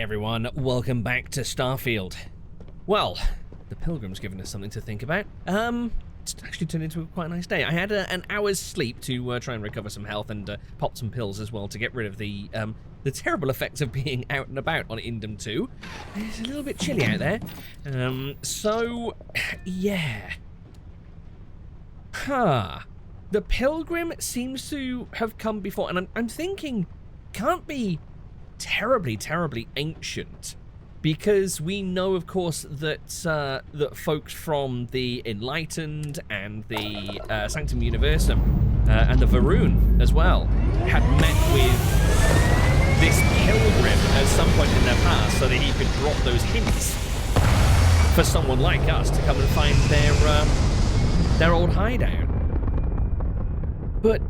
everyone, welcome back to Starfield. Well, the Pilgrim's given us something to think about. It's actually turned into a quite nice day. I had an hour's sleep to try and recover some health and pop some pills as well to get rid of the terrible effects of being out and about on Indom 2. It's a little bit chilly out there. Yeah. The Pilgrim seems to have come before, and I'm thinking, can't be terribly ancient, because we know, of course, that that folks from the Enlightened and the Sanctum Universum and the Varun as well had met with this Pilgrim at some point in their past, so that he could drop those hints for someone like us to come and find their old hideout. But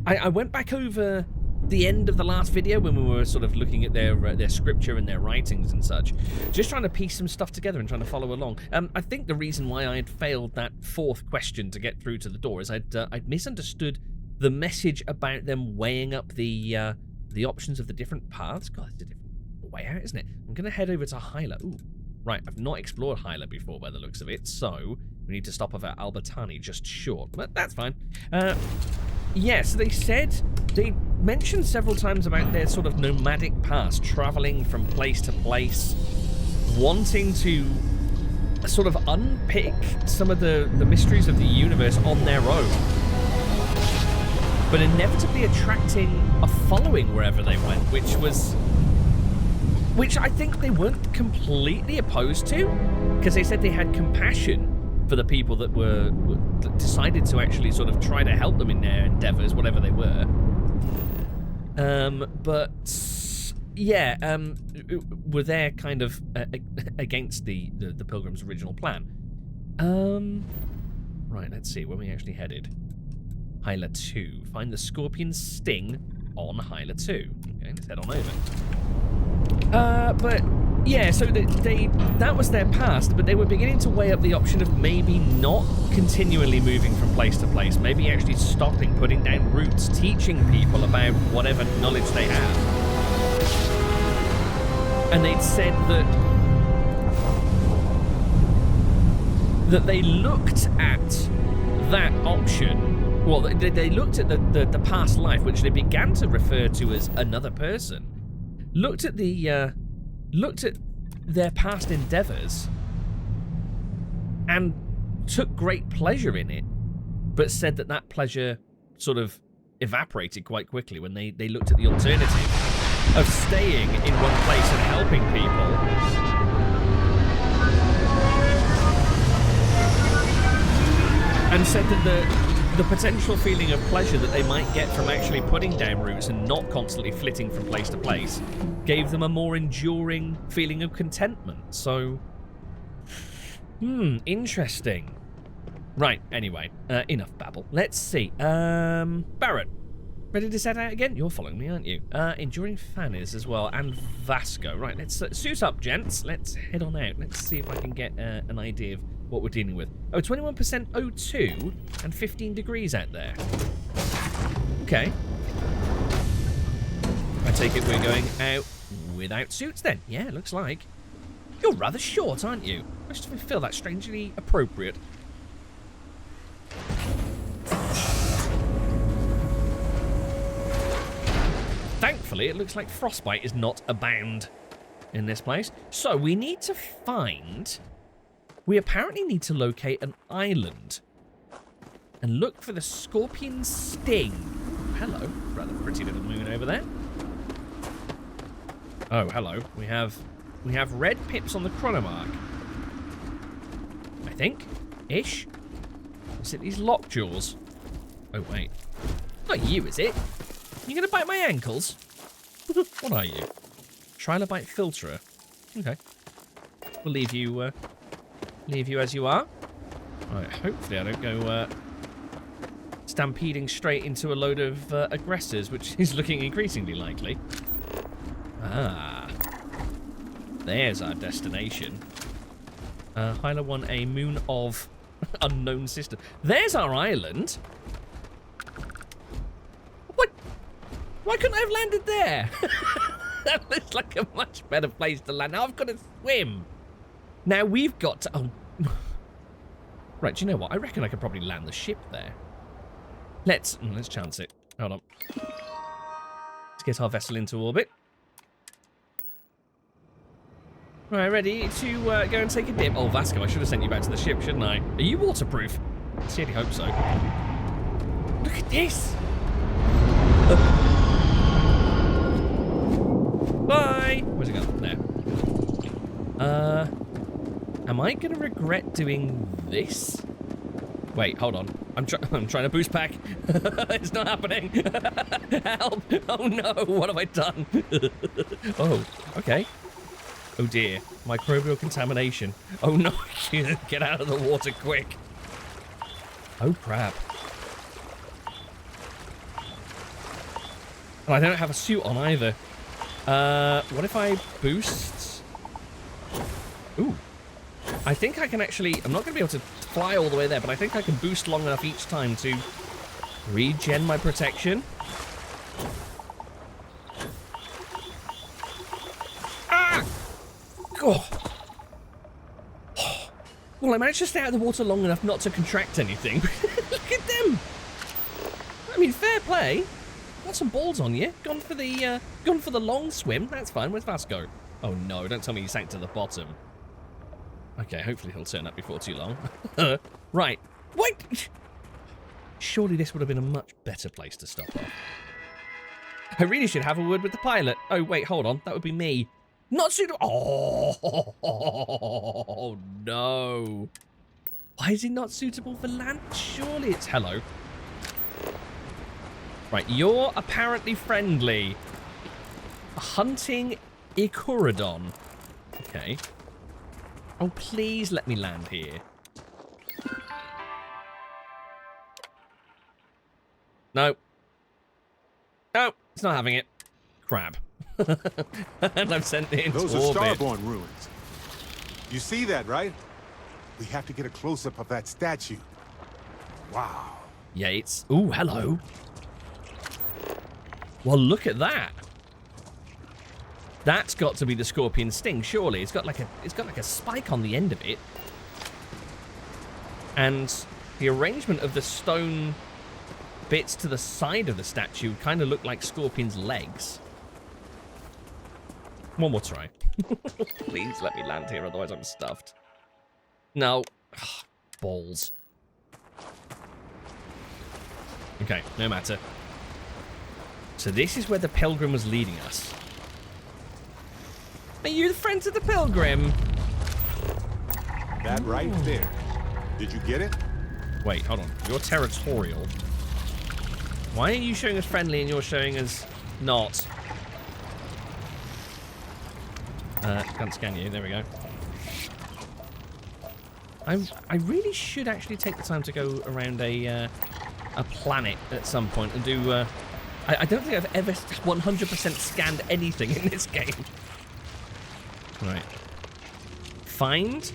I went back over the end of the last video when we were sort of looking at their scripture and their writings and such, just trying to piece some stuff together and trying to follow along. I think the reason why I had failed that fourth question to get through to the door is I'd misunderstood the message about them weighing up the options of the different paths. God, it's a different way out, isn't it? I'm going to head over to Hyla. Ooh, right, I've not explored Hyla before by the looks of it, so we need to stop off at Albertani just short, but that's fine. Yeah, so they mentioned several times about their sort of nomadic past, traveling from place to place, wanting to sort of unpick some of the mysteries of the universe on their own, but inevitably attracting a following wherever they went, which I think they weren't completely opposed to, because they said they had compassion for the people that that decided to actually sort of try to help them in their endeavors, whatever they were. But yeah, were there kind of against the Pilgrim's original plan. Right, let's see, where we actually headed. Hyla 2. Find the Scorpion Sting on Hyla 2. Okay, let's head on over. But yeah, so that was their past, but they were beginning to weigh up the option of maybe not continually moving from place to place, maybe actually stopping, putting down roots, teaching people about whatever knowledge they have. And they'd said that they looked at that option. Well, they looked at the past life, which they began to refer to as another person. Looked at their past endeavors and took great pleasure in it, but said that pleasure sort of evaporated quite quickly when they looked at the alternative of staying in one place and helping people. And said that the potential feeling of pleasure that they might get from actually putting down roots and not constantly flitting from place to place gave them a more enduring feeling of contentment. So, interesting. Right, anyway, enough babble. Let's see. Barrett, ready to set out again? You're following me, aren't you? Enduring Fannies as well, and Vasco. Right, let's suit up, gents. Let's head on out. Let's see if I can get an idea of what we're dealing with. Oh, 21% O2 and 15 degrees out there. Okay. I take it we're going out without suits then. Yeah, looks like. You're rather short, aren't you? I just feel that strangely appropriate. Thankfully, it looks like frostbite is not abound in this place. So we need to find... We apparently need to locate an island and look for the Scorpion Sting. Hello, rather pretty little moon over there. Oh, hello. We have red pips on the chronomark. I think, ish. Is it these lockjaws? Oh wait, not you, is it? You gonna bite my ankles? What are you? Trilobite filterer. Okay, we'll leave you. Leave you as you are. Right, hopefully I don't go stampeding straight into a load of aggressors, which is looking increasingly likely. Ah. There's our destination. Hyla 1A, moon of unknown system. There's our island. What? Why couldn't I have landed there? That looks like a much better place to land. Now I've got to swim. Now we've got to... Oh. Right, do you know what? I reckon I could probably land the ship there. Let's chance it. Hold on. Let's get our vessel into orbit. Right, ready to go and take a dip. Oh, Vasco, I should have sent you back to the ship, shouldn't I? Are you waterproof? I sincerely hope so. Look at this. Bye. Where's it gone? There. Am I going to regret doing this? Wait, hold on. I'm trying to boost pack. It's not happening. Help. Oh, no. What have I done? Oh, okay. Oh, dear. Microbial contamination. Oh, no. Get out of the water quick. Oh, crap. Oh, I don't have a suit on either. What if I boost? Ooh. I think I can actually... I'm not going to be able to fly all the way there, but I think I can boost long enough each time to regen my protection. Ah! Oh. Well, I managed to stay out of the water long enough not to contract anything. Look at them! I mean, fair play. Got some balls on you. Gone for the long swim. That's fine. Where's Vasco? Oh no! Don't tell me he sank to the bottom. Okay, hopefully he'll turn up before too long. Right. Wait! Surely this would have been a much better place to stop off. I really should have a word with the pilot. Oh, wait, hold on. That would be me. Not suitable. Oh, no. Why is it not suitable for land? Surely it's... Hello. Right, you're apparently friendly. Hunting Icuridon. Okay. Oh, please let me land here. No. No, it's not having it. Crap. And I've sent it into orbit. Those are Starborn ruins. You see that, right? We have to get a close-up of that statue. Wow. Yates. Ooh, hello. Well, look at that. That's got to be the scorpion sting, surely. It's got like a spike on the end of it. And the arrangement of the stone bits to the side of the statue kind of look like scorpion's legs. One more try. Please let me land here, otherwise I'm stuffed. No. Ugh, balls. Okay, no matter. So this is where the Pilgrim was leading us. Are you the friends of the Pilgrim? That right there. Did you get it? Wait, hold on. You're territorial. Why are you showing us friendly and you're showing us not? Can't scan you. There we go. I really should actually take the time to go around a planet at some point and do... I don't think I've ever 100% scanned anything in this game. Right. Find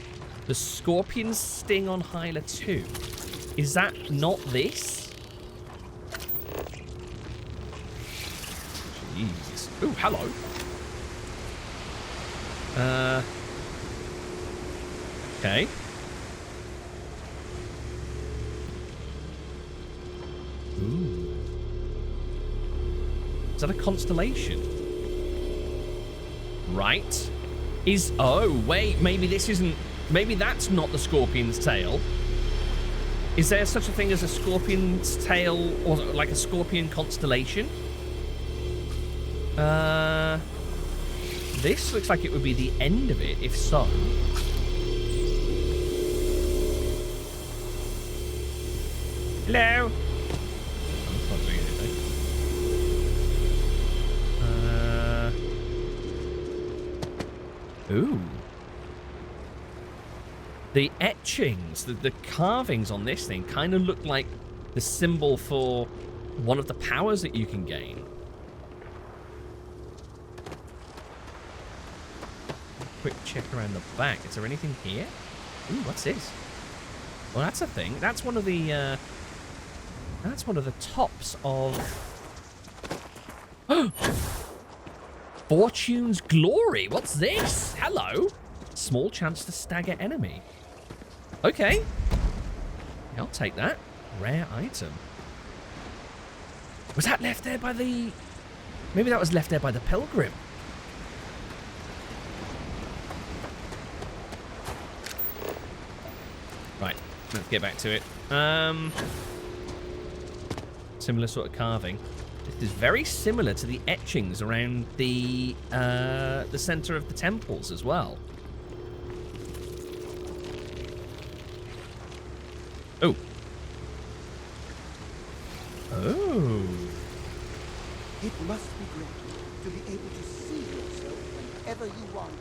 the scorpion sting on Hyla 2. Is that not this? Jeez. Ooh, hello. Okay. Ooh. Is that a constellation? Right. Oh, wait, maybe this isn't... Maybe that's not the scorpion's tail. Is there such a thing as a scorpion's tail, or like a scorpion constellation? This looks like it would be the end of it, if so. Hello? That's not doing anything. Ooh. The etchings, the carvings on this thing kind of look like the symbol for one of the powers that you can gain. Quick check around the back. Is there anything here? Ooh, what's this? Well, that's a thing. That's one of the tops of... Fortune's Glory. What's this? Hello. Small chance to stagger enemy. Okay. Yeah, I'll take that. Rare item. Was that left there by the... Maybe that was left there by the Pilgrim. Right. Let's get back to it. Similar sort of carving. This is very similar to the etchings around the center of the temples as well. Oh. Oh. It must be great to be able to see yourself whenever you want.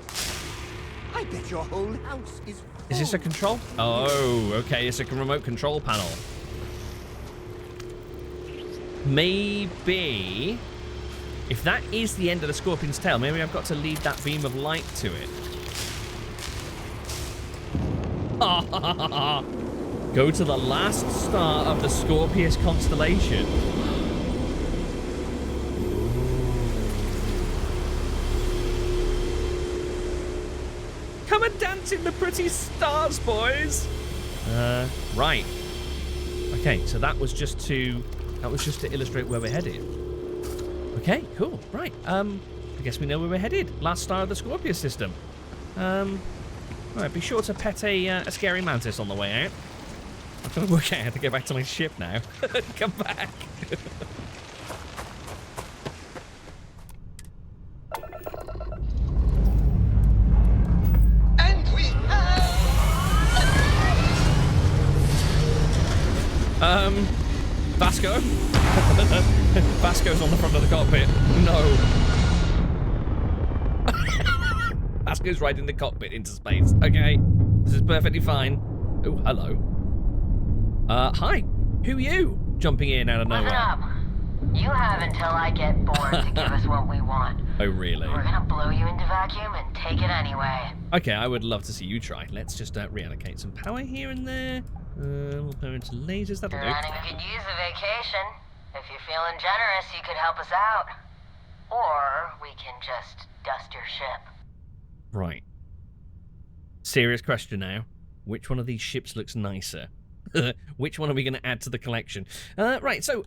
I bet your whole house is full. Is this a control? Oh, okay. It's a remote control panel. Maybe... If that is the end of the Scorpion's tail, maybe I've got to lead that beam of light to it. Go to the last star of the Scorpius constellation. Come and dance in the pretty stars, boys. Right. Okay, so that was just to illustrate where we're headed. Okay, cool. Right. I guess we know where we're headed. Last star of the Scorpius system. Right, be sure to pet a scary mantis on the way out. I'm trying to work out how to get back to my ship now. Come back. And we have... Vasco? Vasco's on the front of the cockpit. No. Vasco's riding the cockpit into space. Okay. This is perfectly fine. Oh, hello. Hi. Who are you? Jumping in out of nowhere. Listen up. You have until I get bored to give us what we want. Oh, really? We're gonna blow you into vacuum and take it anyway. Okay, I would love to see you try. Let's just reallocate some power here and there. We'll power into lasers. That'll do. Running could use a vacation. If you're feeling generous, you could help us out. Or we can just dust your ship. Right. Serious question now. Which one of these ships looks nicer? Which one are we going to add to the collection? Right, so,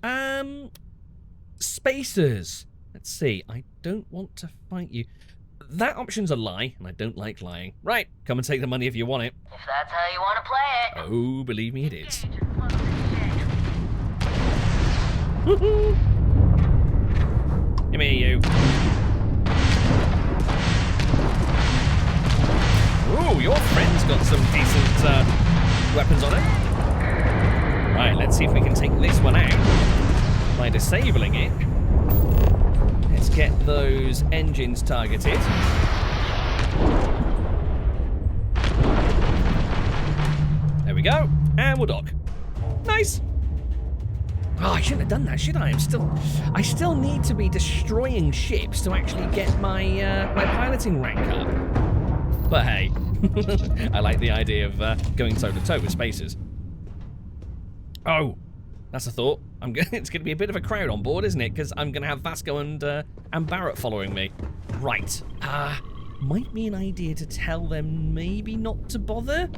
spacers. Let's see. I don't want to fight you. That option's a lie, and I don't like lying. Right, come and take the money if you want it. If that's how you want to play it. Oh, believe me, it is. Come here, you. Ooh, your friend's got some decent weapons on it. Right, let's see if we can take this one out by disabling it. Let's get those engines targeted. There we go. And we'll dock. Nice. Oh, I shouldn't have done that, should I? I still need to be destroying ships to actually get my my piloting rank up. But hey, I like the idea of going toe-to-toe with spacers. Oh, that's a thought. It's going to be a bit of a crowd on board, isn't it? Because I'm going to have Vasco and Barrett following me. Right. Might be an idea to tell them maybe not to bother.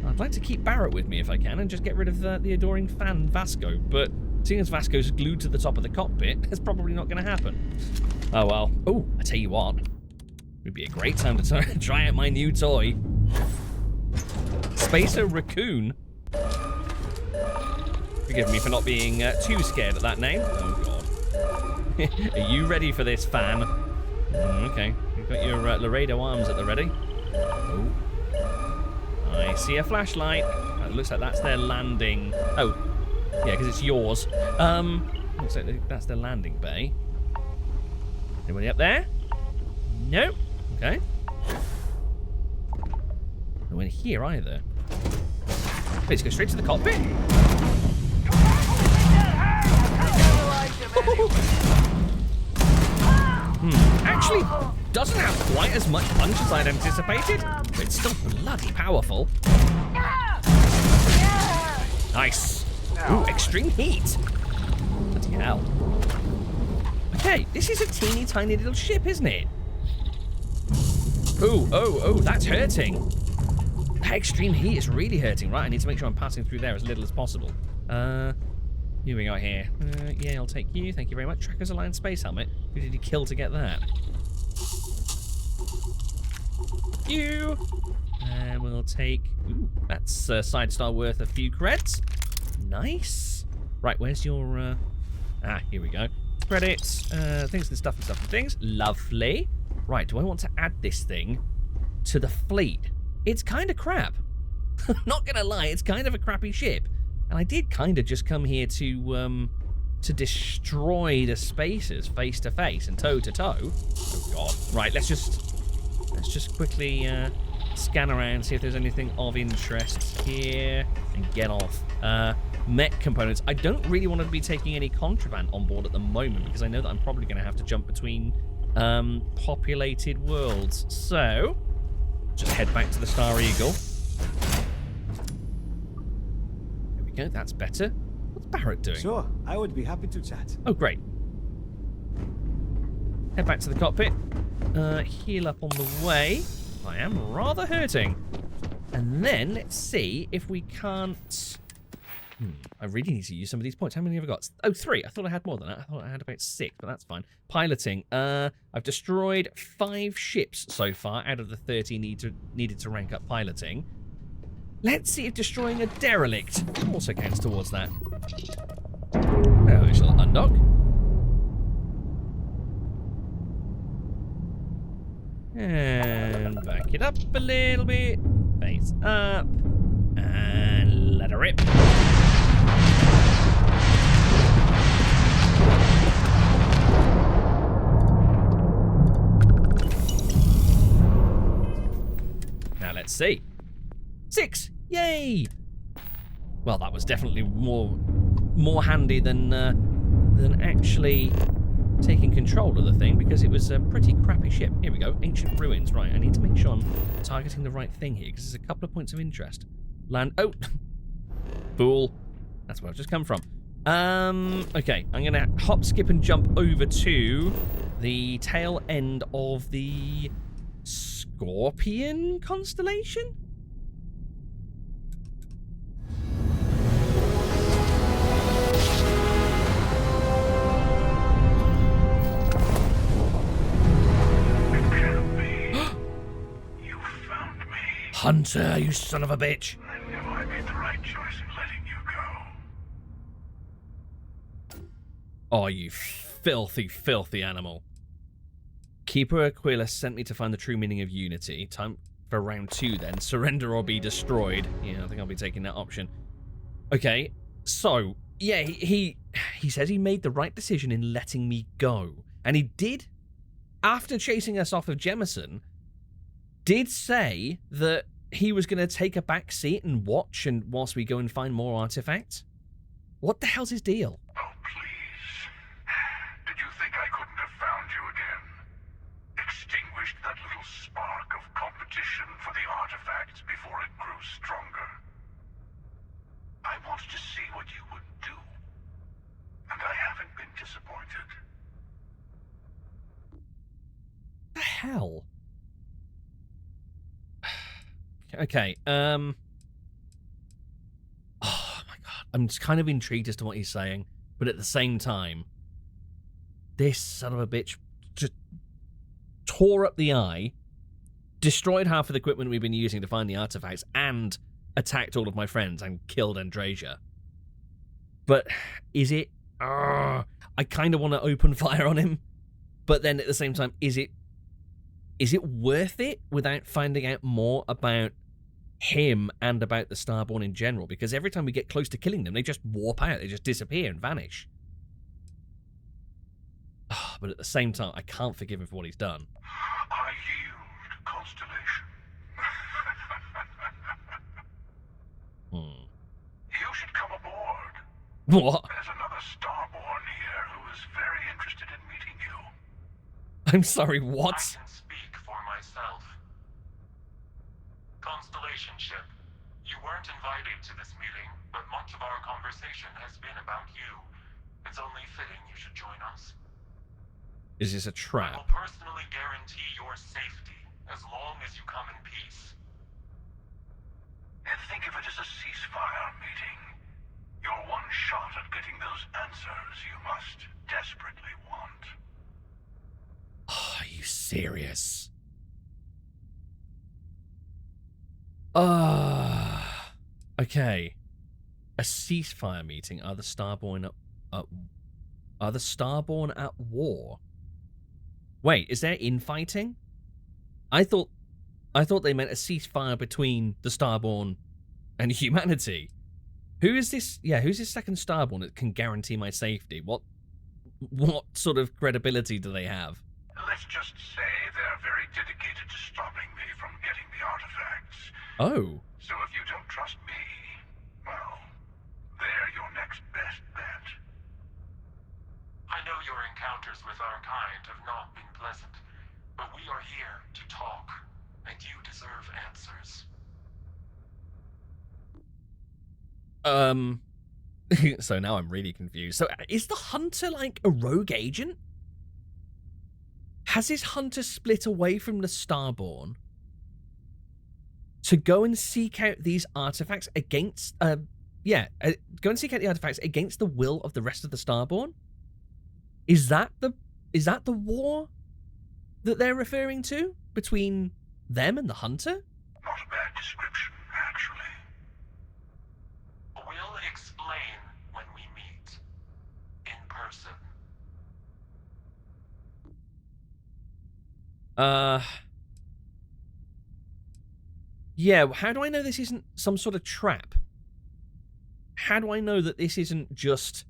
I'd like to keep Barrett with me if I can and just get rid of the adoring fan Vasco. But seeing as Vasco's glued to the top of the cockpit, it's probably not going to happen. Oh, well. Oh, I tell you what. Would be a great time to try out my new toy. Spacer Raccoon. Forgive me for not being too scared at that name. Oh, God. Are you ready for this, fan? Okay. You've got your Laredo arms at the ready. Oh. I see a flashlight. It looks like that's their landing. Oh. Yeah, because it's yours. Looks like that's their landing bay. Anybody up there? Nope. Okay. No one here either. Wait, let's go straight to the cockpit. Actually, doesn't have quite as much punch as I'd anticipated, but it's still bloody powerful. Nice. Ooh, extreme heat. Bloody hell. Okay, this is a teeny tiny little ship, isn't it? Oh, that's hurting. That extreme heat is really hurting, right? I need to make sure I'm passing through there as little as possible. Here we go here. Yeah, I'll take you. Thank you very much. Tracker's Alliance space helmet. Who did he kill to get that? You. And we'll take... Ooh, that's a side star worth a few creds. Nice. Right, where's your... here we go. Credits. Things and stuff and stuff and things. Lovely. Right, do I want to add this thing to the fleet? It's kind of crap. Not gonna lie, it's kind of a crappy ship. And I did kind of just come here to destroy the spacers face to face and toe to toe. Oh god. Right, let's just quickly scan around, see if there's anything of interest here, and get off. Mech components. I don't really want to be taking any contraband on board at the moment because I know that I'm probably going to have to jump between populated worlds. So, just head back to the Star Eagle. There we go, that's better. What's Barrett doing? Sure, I would be happy to chat. Oh, great. Head back to the cockpit. Heal up on the way. I am rather hurting. And then, let's see if we can't... I really need to use some of these points. How many have I got? Oh, 3. I thought I had more than that. I thought I had about 6, but that's fine. Piloting. I've destroyed 5 ships so far out of the 30 needed to rank up piloting. Let's see if destroying a derelict also counts towards that. Oh, we shall undock. And back it up a little bit. Face up. And let her rip. Now let's see. 6! Yay! Well, that was definitely more handy than actually taking control of the thing, because it was a pretty crappy ship. Here we go. Ancient ruins. Right, I need to make sure I'm targeting the right thing here, because there's a couple of points of interest. Land. Oh! Fool. That's where I've just come from. Okay, I'm going to hop, skip, and jump over to the tail end of the Scorpion Constellation? Hunter, you son of a bitch. I knew I made the right choice in letting you go. Oh, you filthy, filthy animal. Keeper Aquila sent me to find the true meaning of unity. Time for round 2 then. Surrender or be destroyed. Yeah, I think I'll be taking that option. Okay, so, yeah, he says he made the right decision in letting me go. And he did, after chasing us off of Jemison, did say that he was going to take a back seat and watch and whilst we go and find more artifacts. What the hell's his deal? Oh, please. Did you think I couldn't have found you again? Extinguished that little spark of competition for the artifacts before it grew stronger. I wanted to see what you would do, and I haven't been disappointed. What the hell? Okay, oh my god, I'm just kind of intrigued as to what he's saying, but at the same time, this son of a bitch just tore up the eye, destroyed half of the equipment we've been using to find the artifacts, and attacked all of my friends and killed Andrasia. But is it... I kind of want to open fire on him, but then at the same time, is it worth it without finding out more about him and about the Starborn in general? Because every time we get close to killing them, they just warp out, they just disappear and vanish. But at the same time, I can't forgive him for what he's done. I yield, Constellation. You should come aboard. What? There's another Starborn here who is very interested in meeting you. I'm sorry, what? I can speak for myself. Constellation ship, you weren't invited to this meeting, but much of our conversation has been about you. It's only fitting you should join us. Is this a I trap? will personally guarantee your safety as long as you come in peace. And think of it as a ceasefire meeting. Your one shot at getting those answers you must desperately want. Are you serious? Okay. A ceasefire meeting. Are the Starborn at war? Wait, is there infighting? I thought they meant a ceasefire between the Starborn and humanity. Who is this? Yeah, who's this second Starborn that can guarantee my safety? What sort of credibility do they have? Let's just say they're very dedicated to stopping me from getting the artifacts. Oh. So if you don't trust me, well, they're your next best bet. I know your encounters with our kind have not been pleasant, but we are here to talk, and you deserve answers. So now I'm really confused. So is the Hunter like a rogue agent? Has his Hunter split away from the Starborn to go and seek out these artifacts against, go and seek out the artifacts against the will of the rest of the Starborn? Is that the war that they're referring to between them and the Hunter? Not a bad description, actually. We'll explain when we meet. In person. Yeah, how do I know this isn't some sort of trap? How do I know that this isn't just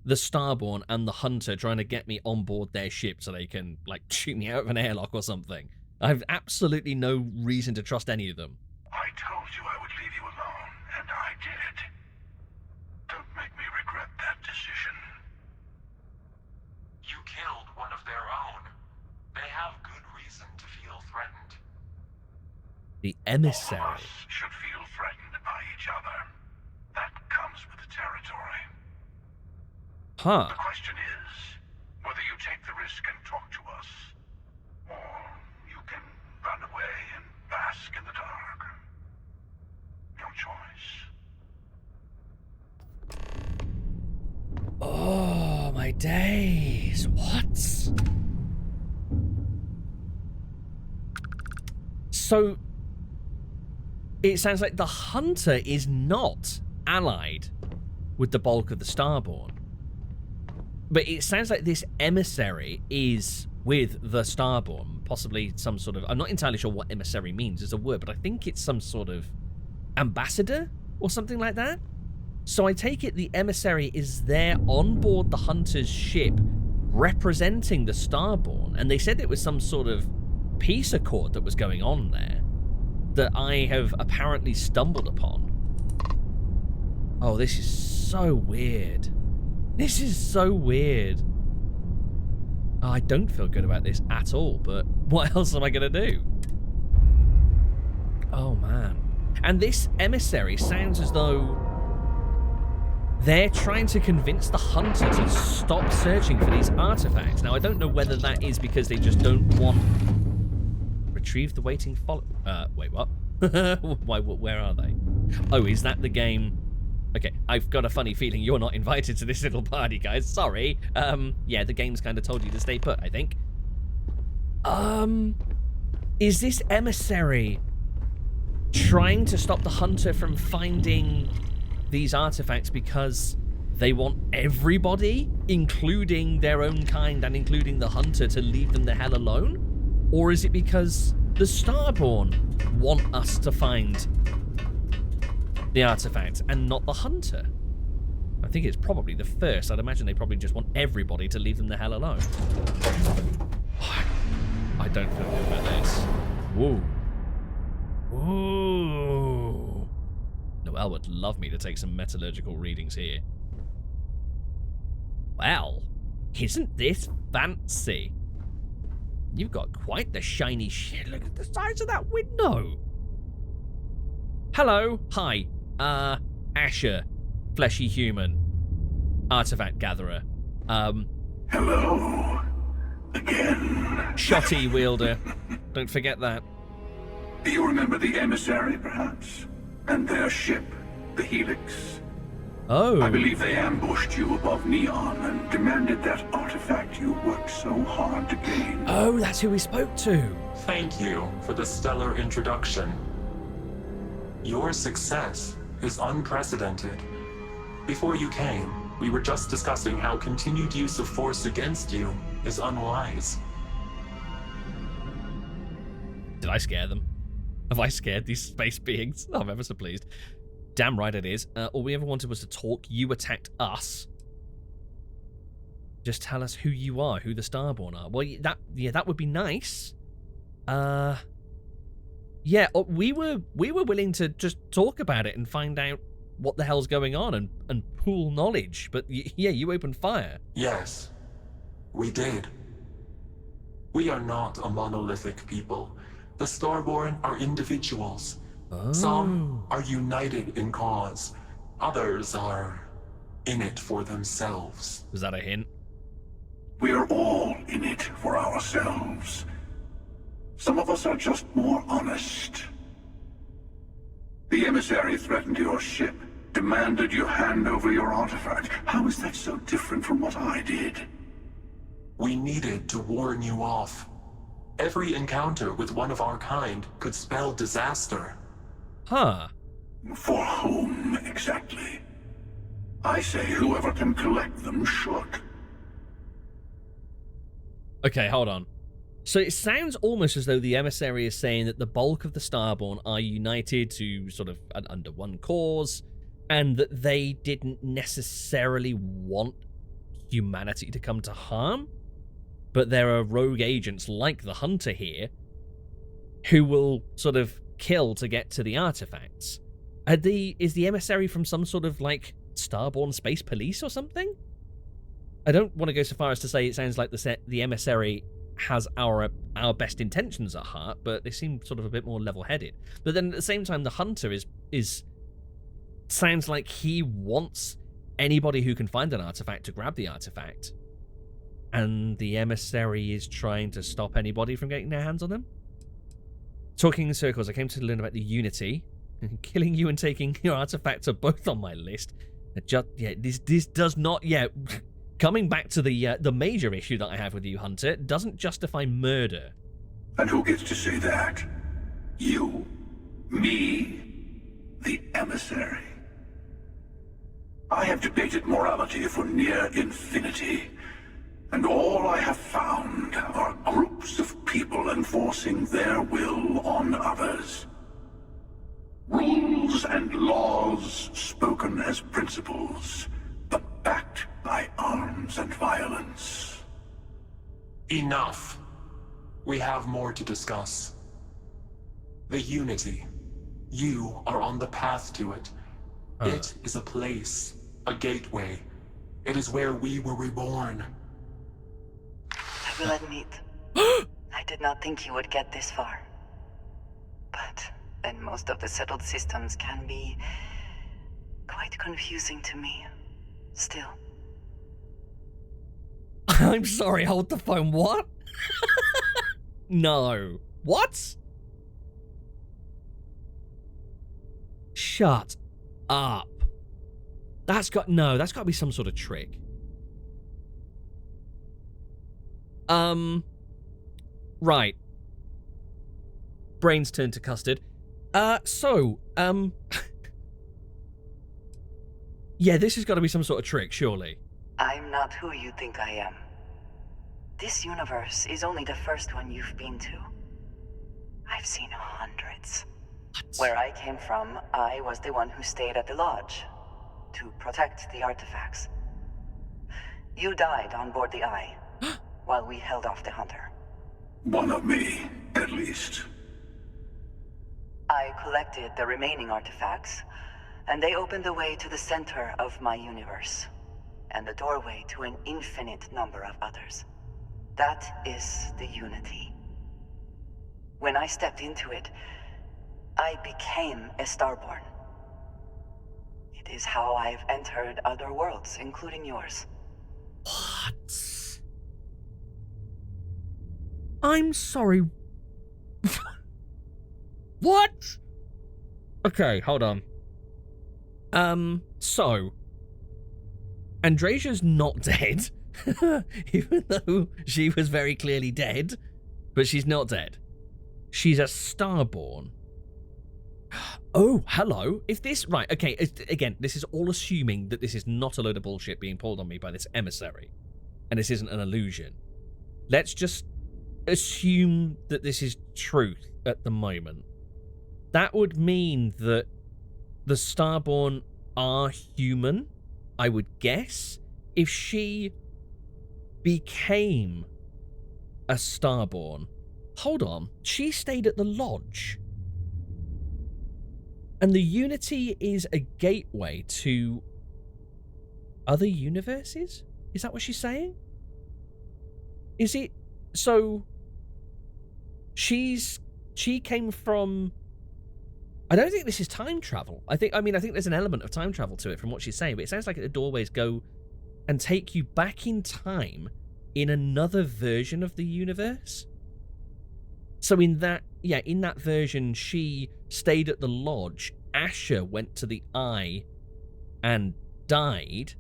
the Starborn and the Hunter trying to get me on board their ship so they can, like, shoot me out of an airlock or something? I have absolutely no reason to trust any of them. I told you I would leave you alone, and I did. Don't make me regret that decision. You killed one of their own. They have good reason to feel threatened. The All emissary. of us should feel threatened by each other. That comes with the territory. Huh. The question is whether you take the risk and talk to us, or you can run away and bask in the dark. Your choice. Oh, my days. What? So, it sounds like the Hunter is not allied with the bulk of the Starborn. But it sounds like this emissary is with the Starborn. Possibly some sort of... I'm not entirely sure what emissary means as a word, but I think it's some sort of ambassador or something like that. So I take it the emissary is there on board the Hunter's ship representing the Starborn. And they said it was some sort of peace accord that was going on there that I have apparently stumbled upon. Oh, this is so weird. This is so weird. Oh, I don't feel good about this at all, but what else am I going to do? Oh, man. And this emissary sounds as though they're trying to convince the Hunter to stop searching for these artifacts. Now, I don't know whether that is because they just don't want... Retrieve the waiting follow... wait, what? Why, where are they? Oh, is that the game... Okay, I've got a funny feeling you're not invited to this little party, guys. Sorry. Yeah, the game's kind of told you to stay put, I think. Is this emissary trying to stop the Hunter from finding these artifacts because they want everybody, including their own kind and including the Hunter, to leave them the hell alone? Or is it because the Starborn want us to find the artifact and not the Hunter? I think it's probably the first. I'd imagine they probably just want everybody to leave them the hell alone. I don't feel good about this. Whoa. Whoa. Noelle would love me to take some metallurgical readings here. Well, isn't this fancy? You've got quite the shiny shit. Look at the size of that window. Hello. Hi. Asher. Fleshy human. Artifact gatherer. Hello. Again. Shotty wielder. Don't forget that. Do you remember the emissary, perhaps? And their ship, the Helix? Oh. I believe they ambushed you above Neon and demanded that artifact you worked so hard to gain. Oh, that's who we spoke to. Thank you for the stellar introduction. Your success is unprecedented. Before you came, we were just discussing how continued use of force against you is unwise. Did I scare them? Have I scared these space beings? I'm ever so pleased. Damn right it is. All we ever wanted was to talk. You attacked us. Just tell us who you are, who the Starborn are. Well, that would be nice. Yeah, we were willing to just talk about it and find out what the hell's going on and pool knowledge. But yeah, you opened fire. Yes, we did. We are not a monolithic people. The Starborn are individuals. Oh. Some are united in cause. Others are in it for themselves. Was that a hint? We're all in it for ourselves. Some of us are just more honest. The emissary threatened your ship, demanded you hand over your artifact. How is that so different from what I did? We needed to warn you off. Every encounter with one of our kind could spell disaster. Huh. For whom, exactly? I say whoever can collect them should. Okay, hold on. So it sounds almost as though the emissary is saying that the bulk of the Starborn are united to sort of under one cause, and that they didn't necessarily want humanity to come to harm, but there are rogue agents like the Hunter here who will sort of kill to get to the artifacts. Is the emissary from some sort of like Starborn space police or something? I don't want to go so far as to say it sounds like the emissary has our best intentions at heart, but they seem sort of a bit more level-headed. But then at the same time, the Hunter is sounds like he wants anybody who can find an artifact to grab the artifact, and the emissary is trying to stop anybody from getting their hands on them. Talking in circles, I came to learn about the Unity. Killing you and taking your artifacts are both on my list. This does not yet. Coming back to the major issue that I have with you, Hunter, doesn't justify murder. And who gets to say that? You? Me? The emissary? I have debated morality for near infinity, and all I have found are groups of people enforcing their will on others. Rules and laws spoken as principles, but backed by arms and violence. Enough. We have more to discuss. The Unity. You are on the path to it. It is a place, a gateway. It is where we were reborn. I will admit, I did not think you would get this far. But then most of the settled systems can be quite confusing to me. Still. I'm sorry, hold the phone. What? No. What? Shut up. That's got to be some sort of trick. Right. Brains turned to custard. Yeah, this has got to be some sort of trick, surely. I'm not who you think I am. This universe is only the first one you've been to. I've seen hundreds. What? Where I came from, I was the one who stayed at the lodge to protect the artifacts. You died on board the Eye while we held off the Hunter. One of me, at least. I collected the remaining artifacts, and they opened the way to the center of my universe, and the doorway to an infinite number of others. That is the Unity. When I stepped into it, I became a Starborn. It is how I've entered other worlds, including yours. What? I'm sorry. What? Okay, hold on. So Andrasia's not dead, even though she was very clearly dead, but she's not dead. She's a Starborn. Oh, hello. If this... Right, okay, again, this is all assuming that this is not a load of bullshit being pulled on me by this emissary, and this isn't an illusion. Let's just assume that this is truth at the moment. That would mean that the Starborn are human, I would guess. If she became a Starborn... Hold on, she stayed at the lodge. And the Unity is a gateway to other universes? Is that what she's saying? Is it... So... She came from... I don't think this is time travel. I think there's an element of time travel to it from what she's saying, but it sounds like the doorways go and take you back in time in another version of the universe. So in that version, she stayed at the lodge. Asher went to the Eye and died,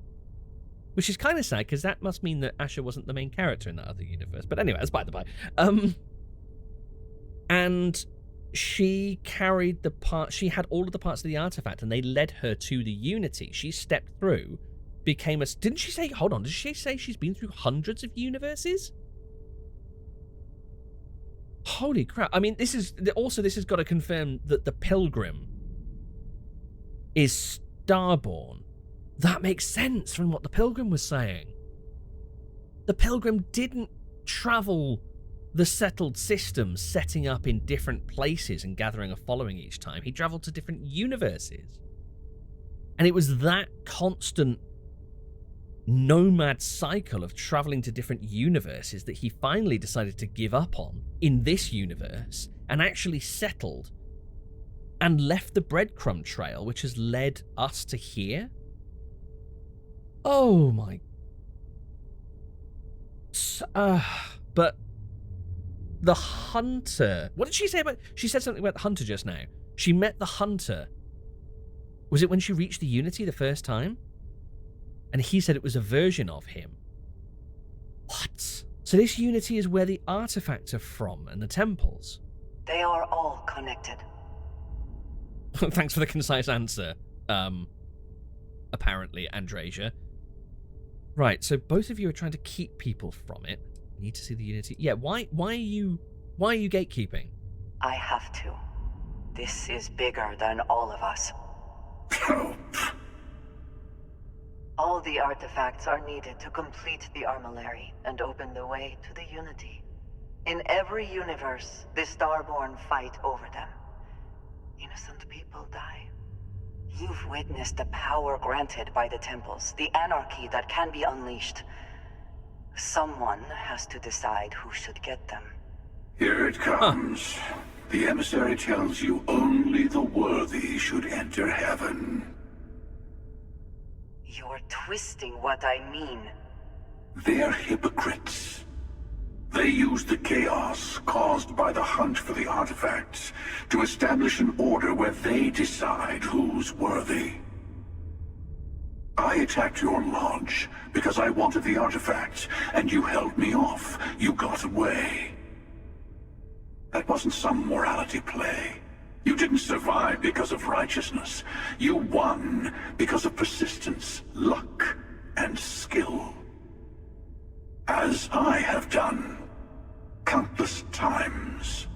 which is kind of sad because that must mean that Asher wasn't the main character in that other universe. But anyway, that's by the by. And she carried the part. She had all of the parts of the artifact, and they led her to the Unity. She stepped through, became a. Didn't she say? Hold on. Did she say she's been through hundreds of universes? Holy crap. I mean, this has got to confirm that the Pilgrim is Starborn. That makes sense from what the Pilgrim was saying. The Pilgrim didn't travel the settled system, setting up in different places and gathering a following each time. He traveled to different universes. And it was that constant nomad cycle of traveling to different universes that he finally decided to give up on in this universe and actually settled and left the breadcrumb trail, which has led us to here. Oh my... But the hunter... What did she say about... She said something about the hunter just now. She met the hunter. Was it when she reached the Unity the first time? And he said it was a version of him. What? So this Unity is where the artifacts are from and the temples? They are all connected. Thanks for the concise answer. Apparently, Andrasia. Right, so both of you are trying to keep people from it. You need to see the Unity. Yeah, why are you gatekeeping? I have to. This is bigger than all of us. All the artifacts are needed to complete the Armillary and open the way to the Unity. In every universe, the Starborn fight over them. Innocent people die. You've witnessed the power granted by the temples, the anarchy that can be unleashed. Someone has to decide who should get them. Here it comes. The emissary tells you only the worthy should enter heaven. You're twisting what I mean. They're hypocrites. They use the chaos caused by the hunt for the artifacts to establish an order where they decide who's worthy. I attacked your lodge because I wanted the artifacts, and you held me off. You got away. That wasn't some morality play. You didn't survive because of righteousness. You won because of persistence, luck, and skill. As I have done countless times.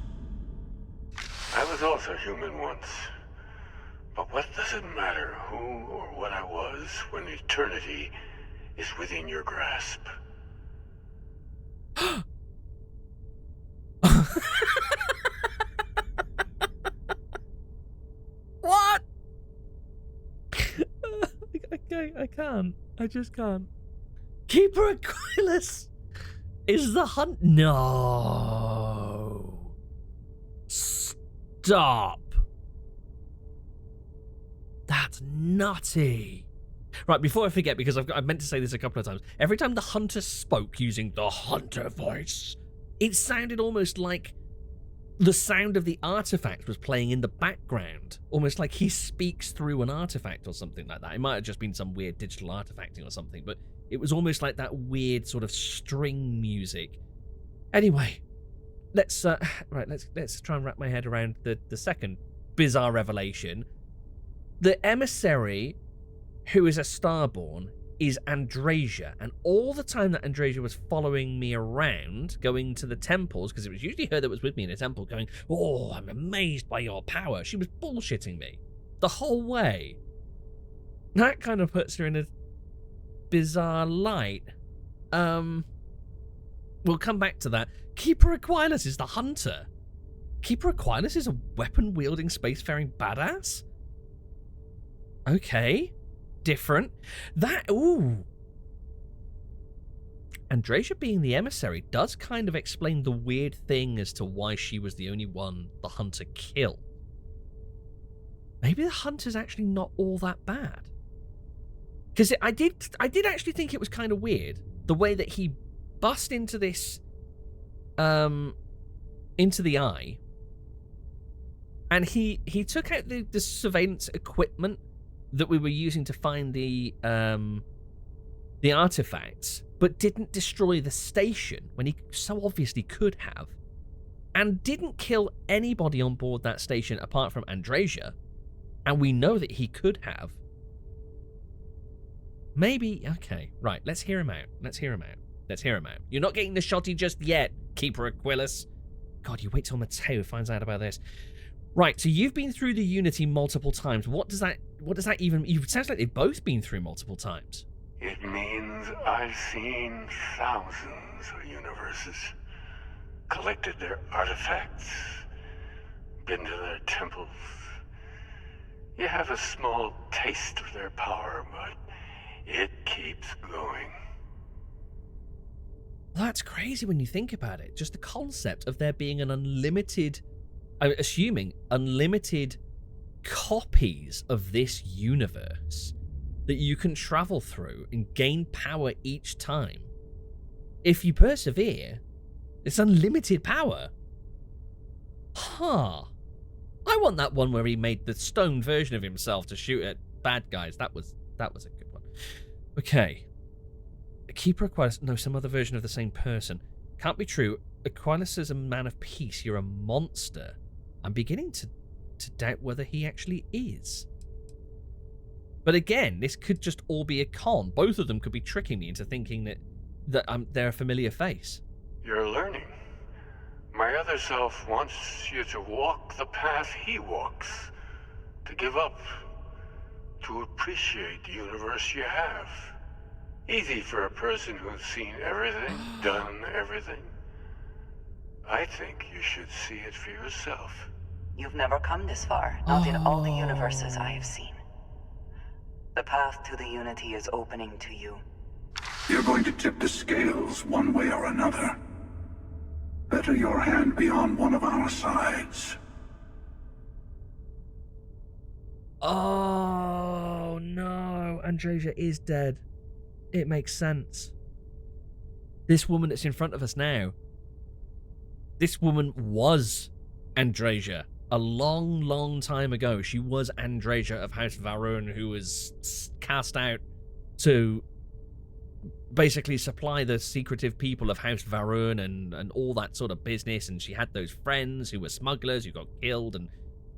I was also human once. But what does it matter who or what I was when eternity is within your grasp? What? I can't. I just can't. Keeper Aquilus is the hunt. No. Stop. That's nutty. Right, before I forget, because I've meant to say this a couple of times, every time the hunter spoke using the hunter voice, it sounded almost like the sound of the artifact was playing in the background, almost like he speaks through an artifact or something like that. It might have just been some weird digital artifacting or something, but it was almost like that weird sort of string music. Anyway, let's try and wrap my head around the second bizarre revelation. The emissary, who is a Starborn, is Andrasia, and all the time that Andrasia was following me around, going to the temples, because it was usually her that was with me in a temple, going, "Oh, I'm amazed by your power," she was bullshitting me the whole way. That kind of puts her in a bizarre light. We'll come back to that. Keeper Aquinas is the hunter. Keeper Aquinas is a weapon-wielding spacefaring badass? Okay. Different. Ooh. Andrasia being the emissary does kind of explain the weird thing as to why she was the only one the hunter killed. Maybe the hunter's actually not all that bad. Because I did actually think it was kind of weird, the way that he bust into this, into the eye, and he took out the surveillance equipment that we were using to find the artifacts, but didn't destroy the station when he so obviously could have, and didn't kill anybody on board that station apart from Andrasia, and we know that he could have. Maybe, okay, right, let's hear him out. You're not getting the shotty just yet, Keeper Aquilas. God, you wait till Mateo finds out about this. Right, so you've been through the Unity multiple times. What does that even... It sounds like they've both been through multiple times. It means I've seen thousands of universes, collected their artifacts, been to their temples. You have a small taste of their power, but it keeps going. That's crazy when you think about it. Just the concept of there being an unlimited... I'm assuming unlimited copies of this universe that you can travel through and gain power each time. If you persevere, it's unlimited power. Huh. I want that one where he made the stone version of himself to shoot at bad guys. That was a good one. Okay. Keeper Aquinas. No, some other version of the same person. Can't be true. Aquinas is a man of peace. You're a monster. I'm beginning to doubt whether he actually is. But again, this could just all be a con. Both of them could be tricking me into thinking that they're a familiar face. You're learning. My other self wants you to walk the path he walks. To give up. To appreciate the universe you have. Easy for a person who's seen everything, done everything. I think you should see it for yourself. You've never come this far, not in all the universes I have seen. The path to the Unity is opening to you. You're going to tip the scales one way or another. Better your hand be on one of our sides. Oh, no. Andrasia is dead. It makes sense. This woman that's in front of us now, this woman was Andrasia a long, long time ago. She was Andrasia of House Vaughn, who was cast out to basically supply the secretive people of House Vaughn and all that sort of business. And she had those friends who were smugglers who got killed, and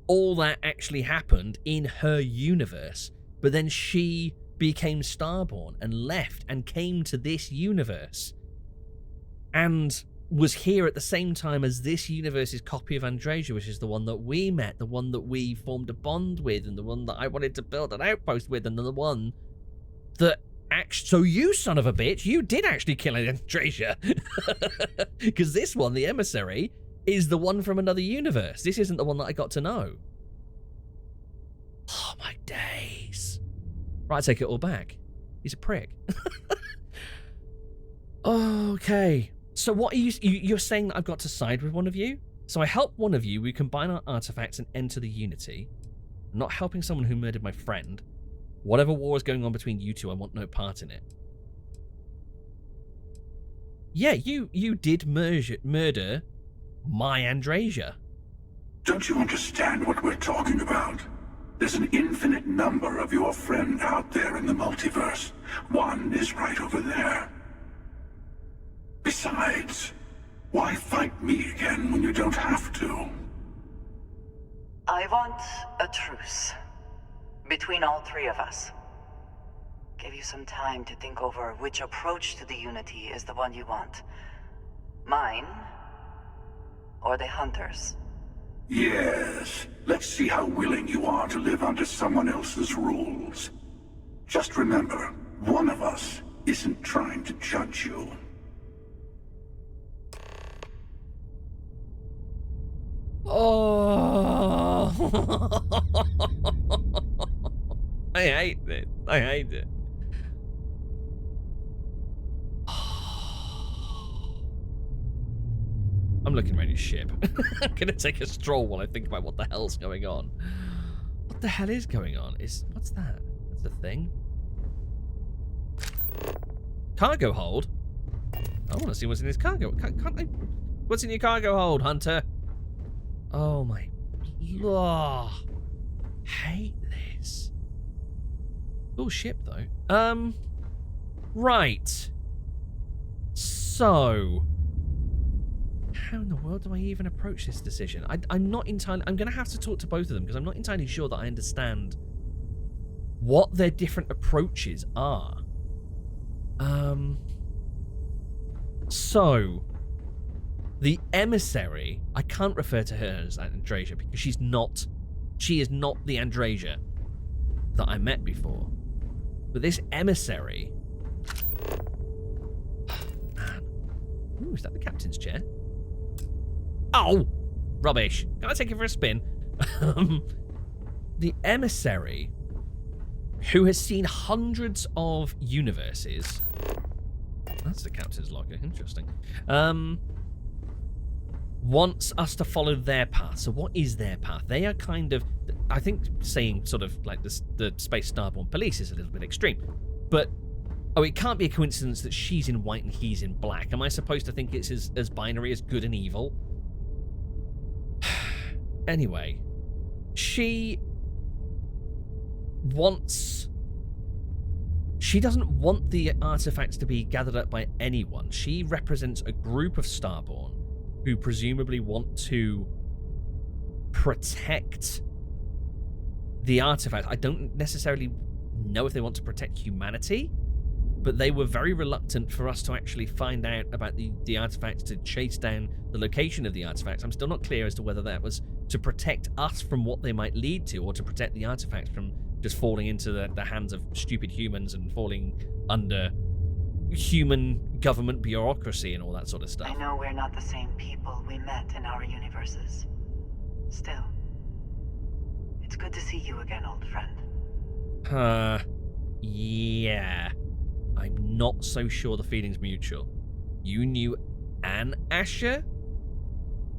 all that actually happened in her universe. But then she became Starborn and left and came to this universe and was here at the same time as this universe's copy of Andrasia, which is the one that we met, the one that we formed a bond with, and the one that I wanted to build an outpost with, and the one that actually... So you son of a bitch, you did actually kill Andrasia. Because this one, the emissary, is the one from another universe. This isn't the one that I got to know. Oh my days. Right, I take it all back. He's a prick. Okay. So what are you're saying that I've got to side with one of you? So I help one of you, we combine our artifacts and enter the Unity. I'm not helping someone who murdered my friend. Whatever war is going on between you two, I want no part in it. Yeah, you did murder my Andrasia. Don't you understand what we're talking about? There's an infinite number of your friend out there in the multiverse. One is right over there. Besides, why fight me again when you don't have to? I want a truce. Between all three of us. Give you some time to think over which approach to the Unity is the one you want. Mine, or the Hunters? Yes. Let's see how willing you are to live under someone else's rules. Just remember, one of us isn't trying to judge you. Oh. I hate it. I hate it. I'm looking ready to ship. I'm gonna take a stroll while I think about what the hell's going on. What the hell is going on? What's that? That's a thing. Cargo hold? I want to see what's in this cargo. Can't I? What's in your cargo hold, Hunter? Oh my. Oh, hate this. Cool ship though. Right. So, how in the world do I even approach this decision? I'm not entirely... I'm going to have to talk to both of them because I'm not entirely sure that I understand what their different approaches are. So, the emissary, I can't refer to her as Andresia because she is not the Andresia that I met before. But this emissary... Man. Ooh, is that the captain's chair? Oh! Rubbish. Can I take it for a spin? The emissary, who has seen hundreds of universes... That's the captain's locker. Interesting. Wants us to follow their path. So what is their path? They are kind of... I think saying sort of like the Space Starborn Police is a little bit extreme. But... Oh, it can't be a coincidence that she's in white and he's in black. Am I supposed to think it's as binary as good and evil? Anyway. She... wants... She doesn't want the artifacts to be gathered up by anyone. She represents a group of Starborn who presumably want to protect the artifacts. I don't necessarily know if they want to protect humanity, but they were very reluctant for us to actually find out about the artifacts, to chase down the location of the artifacts. I'm still not clear as to whether that was to protect us from what they might lead to, or to protect the artifacts from just falling into the hands of stupid humans and falling under human government bureaucracy and all that sort of stuff. I know we're not the same people we met in our universes. Still, it's good to see you again, old friend. Yeah. I'm not so sure the feeling's mutual. You knew an Asher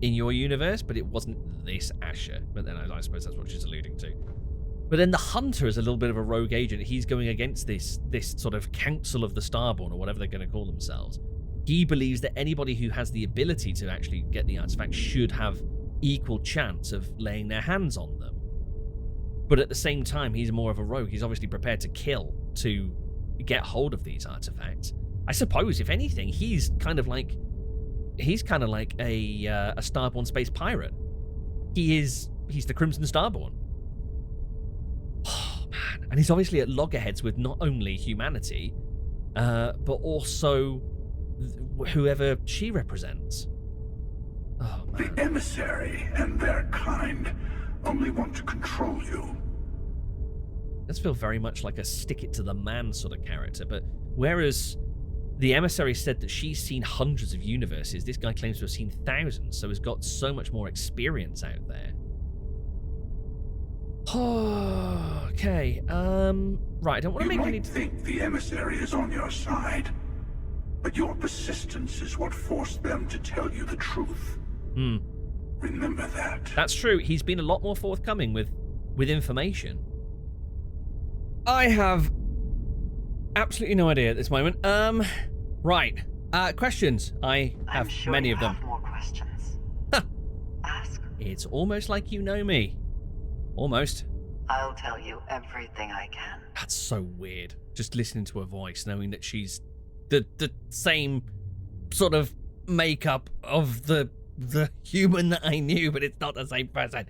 in your universe, but it wasn't this Asher. But then I suppose that's what she's alluding to. But then the Hunter is a little bit of a rogue agent. He's going against this sort of Council of the Starborn, or whatever they're going to call themselves. He believes that anybody who has the ability to actually get the artifact should have equal chance of laying their hands on them. But at the same time, he's more of a rogue. He's obviously prepared to kill to get hold of these artifacts. I suppose, if anything, he's kind of like a Starborn space pirate. He's the Crimson Starborn. Oh, man. And he's obviously at loggerheads with not only humanity, but also whoever she represents. Oh, man. The emissary and their kind only want to control you. Does feel very much like a stick it to the man sort of character, but whereas the emissary said that she's seen hundreds of universes, this guy claims to have seen thousands, so has got so much more experience out there. Okay, right, I don't want to make any... You might think the emissary is on your side, but your persistence is what forced them to tell you the truth. Remember that. That's true. He's been a lot more forthcoming with information. I have absolutely no idea at this moment. Right. Questions. I have I'm sure many you of them. Have more questions. Ask. It's almost like you know me. Almost. I'll tell you everything I can. That's so weird. Just listening to her voice, knowing that she's the same sort of makeup of the human that I knew, but it's not the same person.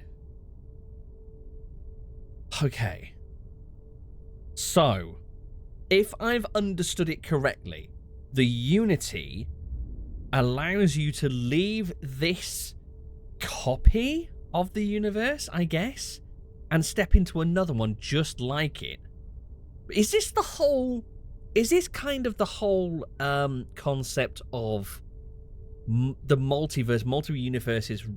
Okay. So, if I've understood it correctly, the Unity allows you to leave this copy of the universe, I guess, and step into another one just like it. Is this kind of the whole concept of the multiverse, multi-universes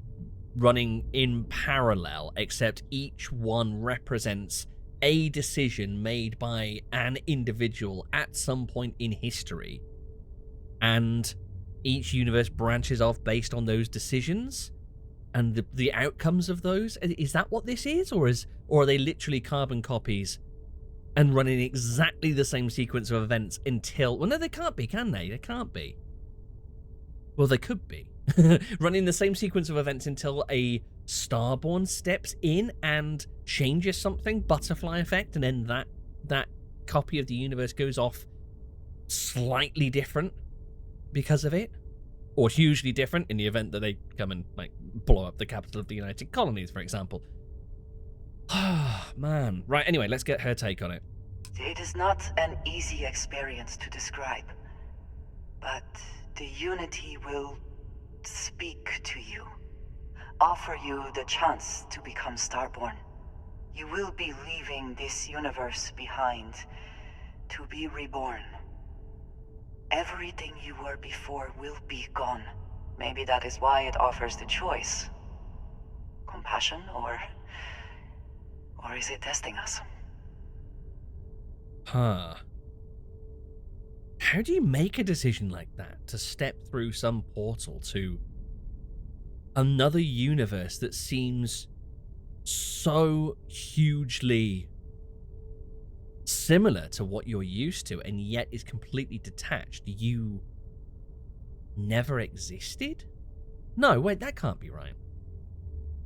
running in parallel, except each one represents a decision made by an individual at some point in history, and each universe branches off based on those decisions and the outcomes of those? Is that what this is, or are they literally carbon copies and running exactly the same sequence of events until... Well, no, they can't be, can they? They can't be. Well, they could be. Running the same sequence of events until a Starborn steps in and changes something, butterfly effect, and then that copy of the universe goes off slightly different because of it, or hugely different in the event that they come and like blow up the capital of the United Colonies, for example. Ah, man. Right, anyway, let's get her take on it. It is not an easy experience to describe, but the Unity will speak to you, offer you the chance to become Starborn. You will be leaving this universe behind to be reborn. Everything you were before will be gone. Maybe that is why it offers the choice. Compassion, or is it testing us? Huh. How do you make a decision like that, to step through some portal to another universe that seems so hugely similar to what you're used to, and yet is completely detached? You never existed? No, wait, that can't be right.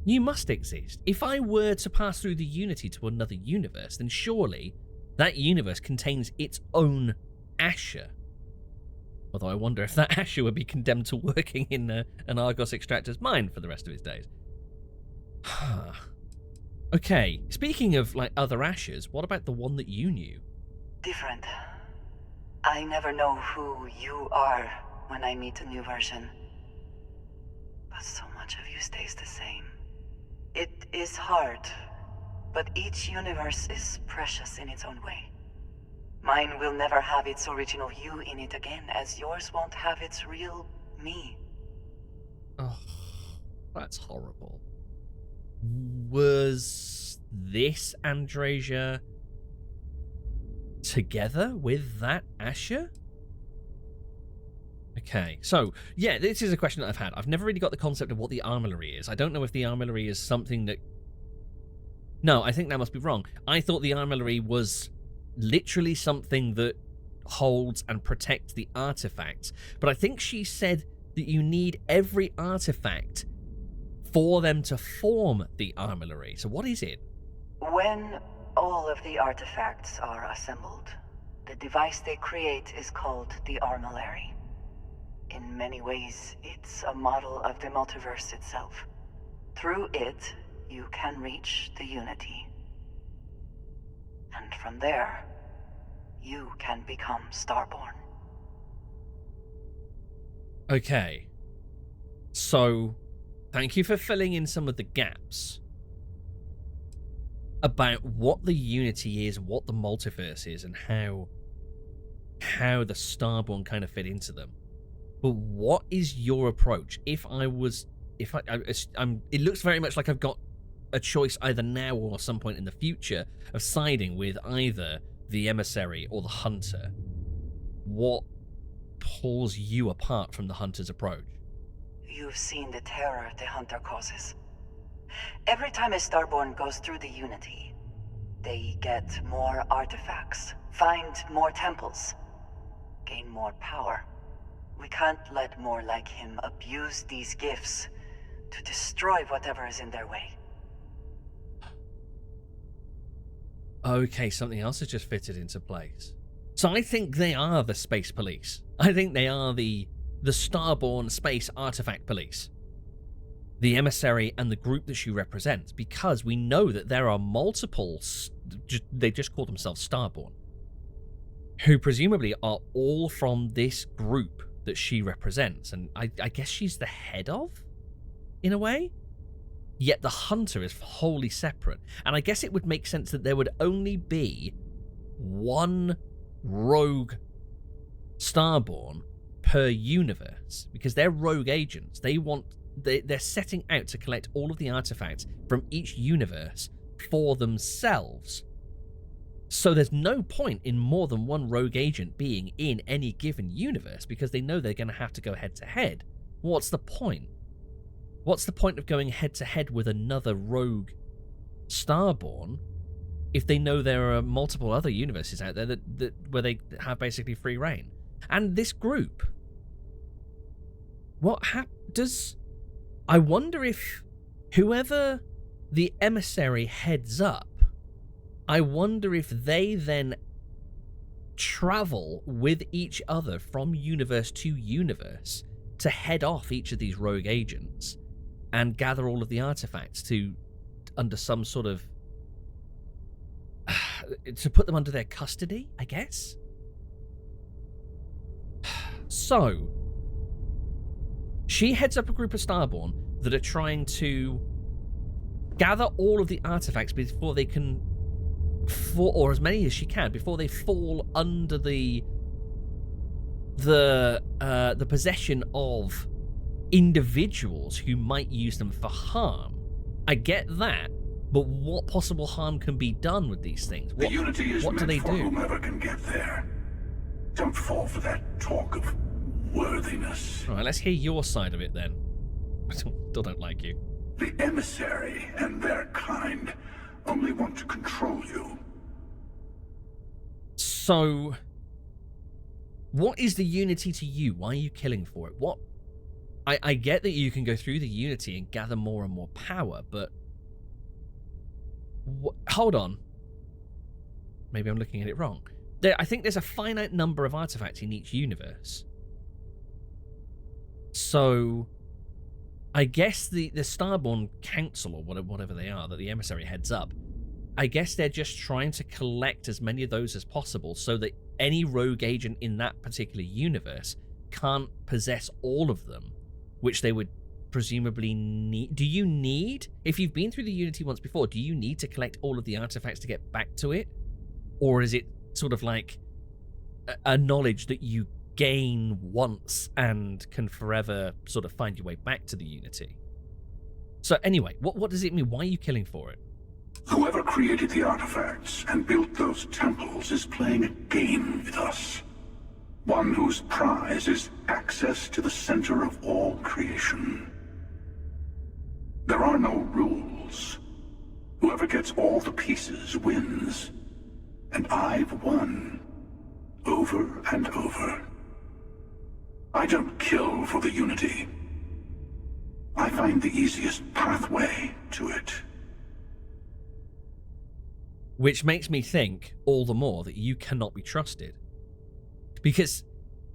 You must exist. If I were to pass through the Unity to another universe, then surely that universe contains its own Asher. Although I wonder if that Asher would be condemned to working in an Argos extractor's mine for the rest of his days. Okay, speaking of like other Ashers, what about the one that you knew? Different. I never know who you are when I meet a new version. But so much of you stays the same. It is hard, but each universe is precious in its own way. Mine will never have its original you in it again, as yours won't have its real me. Oh, that's horrible. Was this Andresia together with that Asher? Okay, so, yeah, this is a question that I've had. I've never really got the concept of what the armillary is. I don't know if the armillary is something that... No, I think that must be wrong. I thought the armillary was literally something that holds and protects the artifacts. But I think she said that you need every artifact for them to form the armillary. So what is it? When all of the artifacts are assembled, the device they create is called the armillary. In many ways, it's a model of the multiverse itself. Through it, you can reach the Unity. And from there, you can become Starborn. Okay. So, thank you for filling in some of the gaps about what the Unity is, what the multiverse is, and how the Starborn kind of fit into them. But what is your approach? It looks very much like I've got a choice either now or some point in the future of siding with either the emissary or the hunter. What pulls you apart from the hunter's approach? You've seen the terror the hunter causes. Every time a Starborn goes through the Unity, they get more artifacts, find more temples, gain more power. We can't let more like him abuse these gifts to destroy whatever is in their way. Okay, something else has just fitted into place. So I think they are the space police. I think they are the Starborn space artifact police. The emissary and the group that she represents, because we know that there are multiple, they just call themselves Starborn, who presumably are all from this group that she represents. And I guess she's the head of, in a way? Yet the hunter is wholly separate. And I guess it would make sense that there would only be one rogue Starborn per universe, because they're rogue agents. They're setting out to collect all of the artifacts from each universe for themselves. So there's no point in more than one rogue agent being in any given universe, because they know they're going to have to go head to head. What's the point? What's the point of going head to head with another rogue Starborn if they know there are multiple other universes out there that where they have basically free reign? And this group, I wonder if whoever the emissary heads up, I wonder if they then travel with each other from universe to universe to head off each of these rogue agents and gather all of the artifacts under some sort of to put them under their custody, I guess. So she heads up a group of Starborn that are trying to gather all of the artifacts before they can, or as many as she can, before they fall under the possession of individuals who might use them for harm. I get that, but what possible harm can be done with these things? The Unity is what do meant they for do? whomever can get there. Don't fall for that talk of worthiness. All right, let's hear your side of it then. I still don't like you. The emissary and their kind only want to control you. So, what is the Unity to you? Why are you killing for it? What? I get that you can go through the Unity and gather more and more power, but hold on. Maybe I'm looking at it wrong. I think there's a finite number of artifacts in each universe. So, I guess the Starborn Council, or whatever they are, that the emissary heads up, I guess they're just trying to collect as many of those as possible so that any rogue agent in that particular universe can't possess all of them, which they would presumably need. Do you need, if you've been through the Unity once before, do you need to collect all of the artifacts to get back to it? Or is it sort of like a knowledge that you gain once and can forever sort of find your way back to the Unity? So anyway, what does it mean? Why are you killing for it? Whoever created the artifacts and built those temples is playing a game with us. One whose prize is access to the center of all creation. There are no rules. Whoever gets all the pieces wins. And I've won. Over and over. I don't kill for the Unity. I find the easiest pathway to it. Which makes me think all the more that you cannot be trusted. Because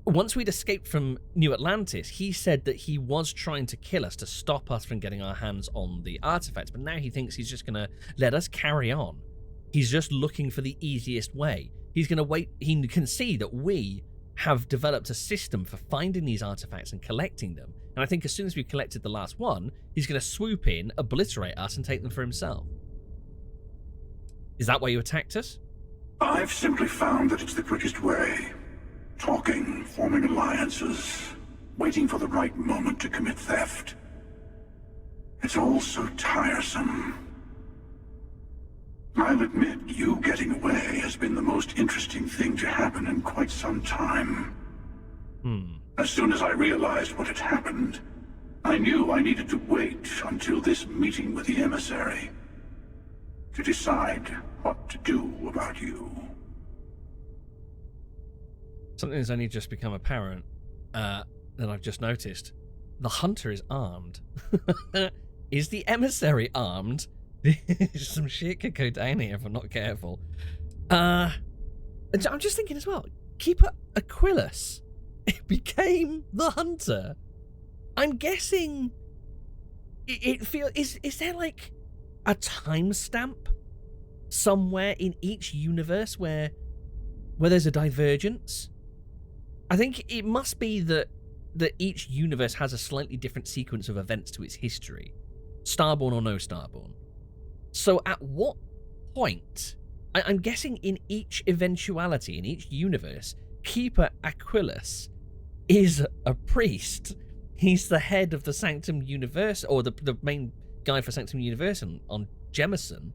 once we'd escaped from New Atlantis, he said that he was trying to kill us to stop us from getting our hands on the artifacts, but now he thinks he's just going to let us carry on. He's just looking for the easiest way. He's going to wait. He can see that we have developed a system for finding these artifacts and collecting them. And I think as soon as we've collected the last one, he's going to swoop in, obliterate us, and take them for himself. Is that why you attacked us? I've simply found that it's the quickest way. Talking, forming alliances, waiting for the right moment to commit theft. It's all so tiresome. I'll admit, you getting away has been the most interesting thing to happen in quite some time. As soon as I realized what had happened, I knew I needed to wait until this meeting with the emissary to decide what to do about you. Something has only just become apparent that I've just noticed. The hunter is armed. Is the emissary armed? Some shit could go down here if I'm not careful. I'm just thinking as well, Keeper Aquilus became the hunter. I'm guessing it feels... Is there like a timestamp somewhere in each universe where there's a divergence? I think it must be that each universe has a slightly different sequence of events to its history. Starborn or no Starborn. So at what point... I'm guessing in each eventuality, in each universe, Keeper Aquilus is a priest. He's the head of the Sanctum Universe, or the main guy for Sanctum Universe on Jemison.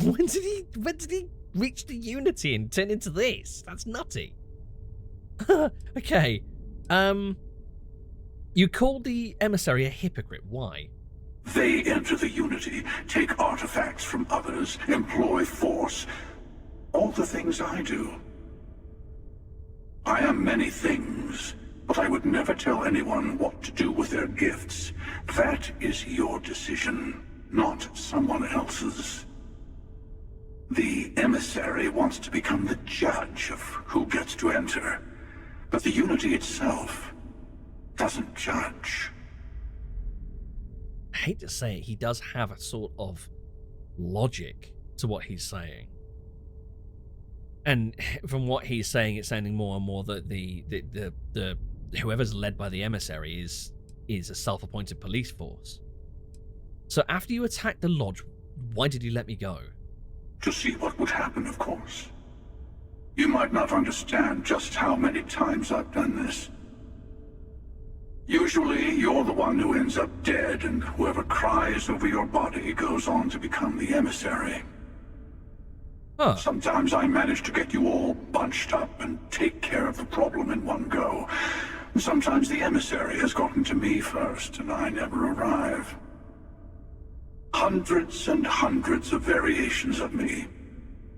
When did he reach the Unity and turn into this? That's nutty. Okay. You called the emissary a hypocrite. Why? They enter the Unity, take artifacts from others, employ force. All the things I do. I am many things, but I would never tell anyone what to do with their gifts. That is your decision, not someone else's. The emissary wants to become the judge of who gets to enter, but the Unity itself doesn't judge. I hate to say it, he does have a sort of logic to what he's saying. And from what he's saying, it's sounding more and more that the whoever's led by the emissary is a self-appointed police force. So after you attacked the lodge, why did you let me go? To see what would happen, of course. You might not understand just how many times I've done this. Usually, you're the one who ends up dead, and whoever cries over your body goes on to become the emissary. Huh. Sometimes I manage to get you all bunched up and take care of the problem in one go. Sometimes the emissary has gotten to me first, and I never arrive. Hundreds and hundreds of variations of me,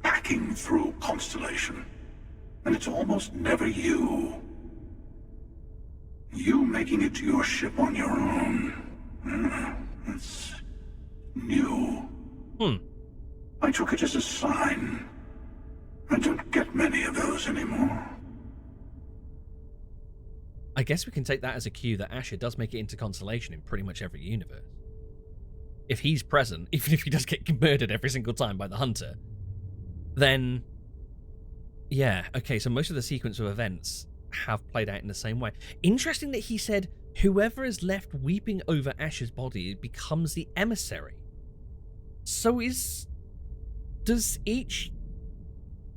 hacking through Constellation. And it's almost never you. You making it to your ship on your own. It's new. I took it as a sign. I don't get many of those anymore. I guess we can take that as a cue that Asher does make it into Constellation in pretty much every universe. If he's present, even if he does get murdered every single time by the Hunter, then... yeah, okay, so most of the sequence of events have played out in the same way. Interesting that he said whoever is left weeping over Asher's body becomes the emissary. So does each...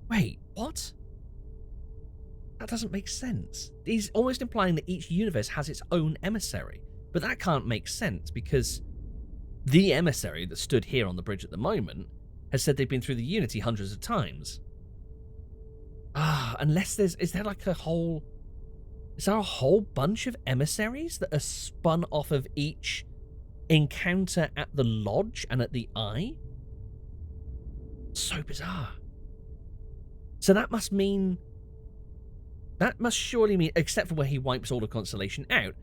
wait, what? That doesn't make sense. He's almost implying that each universe has its own emissary. But that can't make sense because the emissary that stood here on the bridge at the moment has said they've been through the Unity hundreds of times. Unless is there a whole bunch of emissaries that are spun off of each encounter at the lodge and at the Eye? So bizarre. So that must surely mean, except for where he wipes all of Constellation out,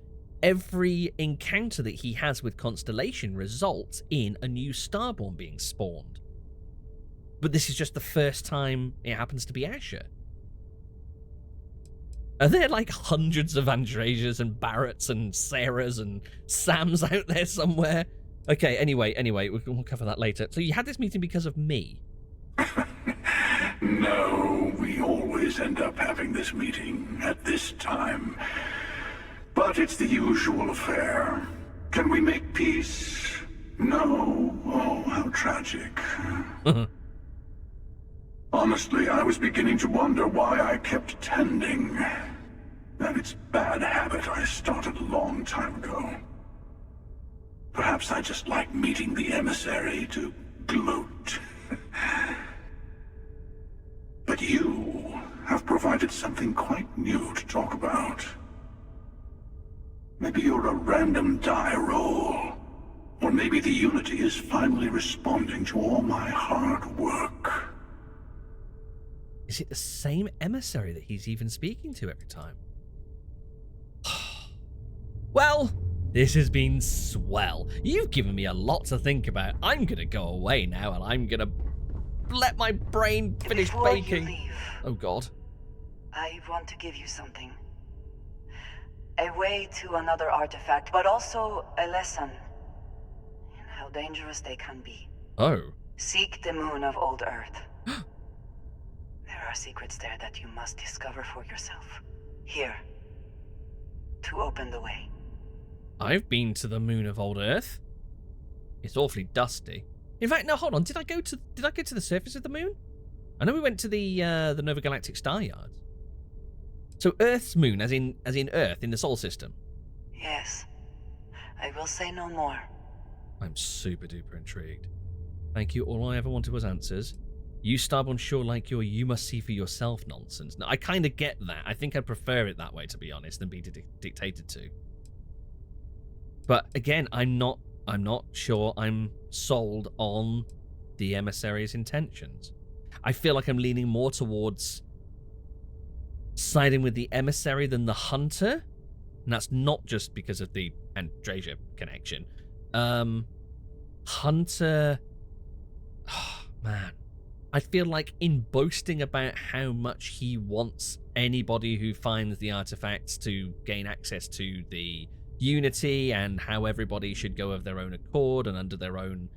every encounter that he has with Constellation results in a new Starborn being spawned. But this is just the first time it happens to be Asher. Are there hundreds of Andresias and Barretts and Sarahs and Sams out there somewhere? Okay, anyway, we'll cover that later. So you had this meeting because of me? No, we always end up having this meeting at this time. But it's the usual affair. Can we make peace? No. Oh, how tragic. Honestly, I was beginning to wonder why I kept tending. And it's a bad habit I started a long time ago. Perhaps I just like meeting the emissary to gloat. But you have provided something quite new to talk about. Maybe you're a random die roll. Or maybe the Unity is finally responding to all my hard work. Is it the same emissary that he's even speaking to every time? Well, This has been swell. You've given me a lot to think about. I'm going to go away now, and I'm going to let my brain finish Before baking. you leave, Oh, God. I want to give you something. A way to another artifact, but also a lesson in how dangerous they can be. Oh. Seek the moon of old Earth. There are secrets there that you must discover for yourself. Here. To open the way. I've been to the moon of old Earth. It's awfully dusty. In fact, no, hold on. Did I go to the surface of the moon? I know we went to the Nova Galactic Star Yards. So Earth's moon, as in Earth in the Sol system. Yes. I will say no more. I'm super duper intrigued. Thank you. All I ever wanted was answers. You stubborn sure like your you must see for yourself nonsense. Now, I kind of get that. I think I'd prefer it that way, to be honest, than be dictated to. But again, I'm not sure I'm sold on the emissary's intentions. I feel like I'm leaning more towards siding with the emissary than the hunter. And that's not just because of the Andrasia connection. Hunter... Oh, man. I feel like in boasting about how much he wants anybody who finds the artifacts to gain access to the Unity, and how everybody should go of their own accord and under their own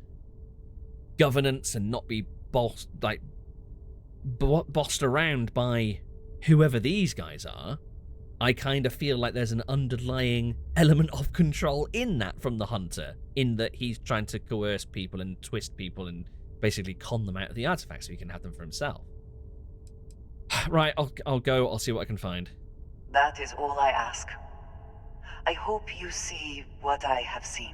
governance and not be bossed around by whoever these guys are, I kind of feel like there's an underlying element of control in that from the hunter, in that he's trying to coerce people and twist people and basically con them out of the artifacts so he can have them for himself. Right, I'll go. I'll see what I can find. That is all I ask. I hope you see what I have seen.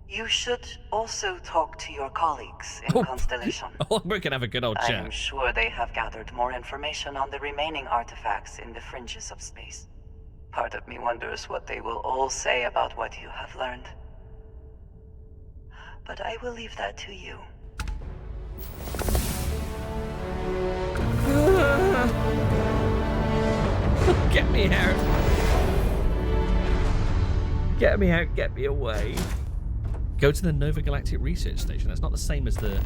You should also talk to your colleagues in Constellation. Oh, we can have a good old chat. I am sure they have gathered more information on the remaining artifacts in the fringes of space. Part of me wonders what they will all say about what you have learned. But I will leave that to you. Get me out. Get me out, get me away. Go to the Nova Galactic Research Station. That's not the same as the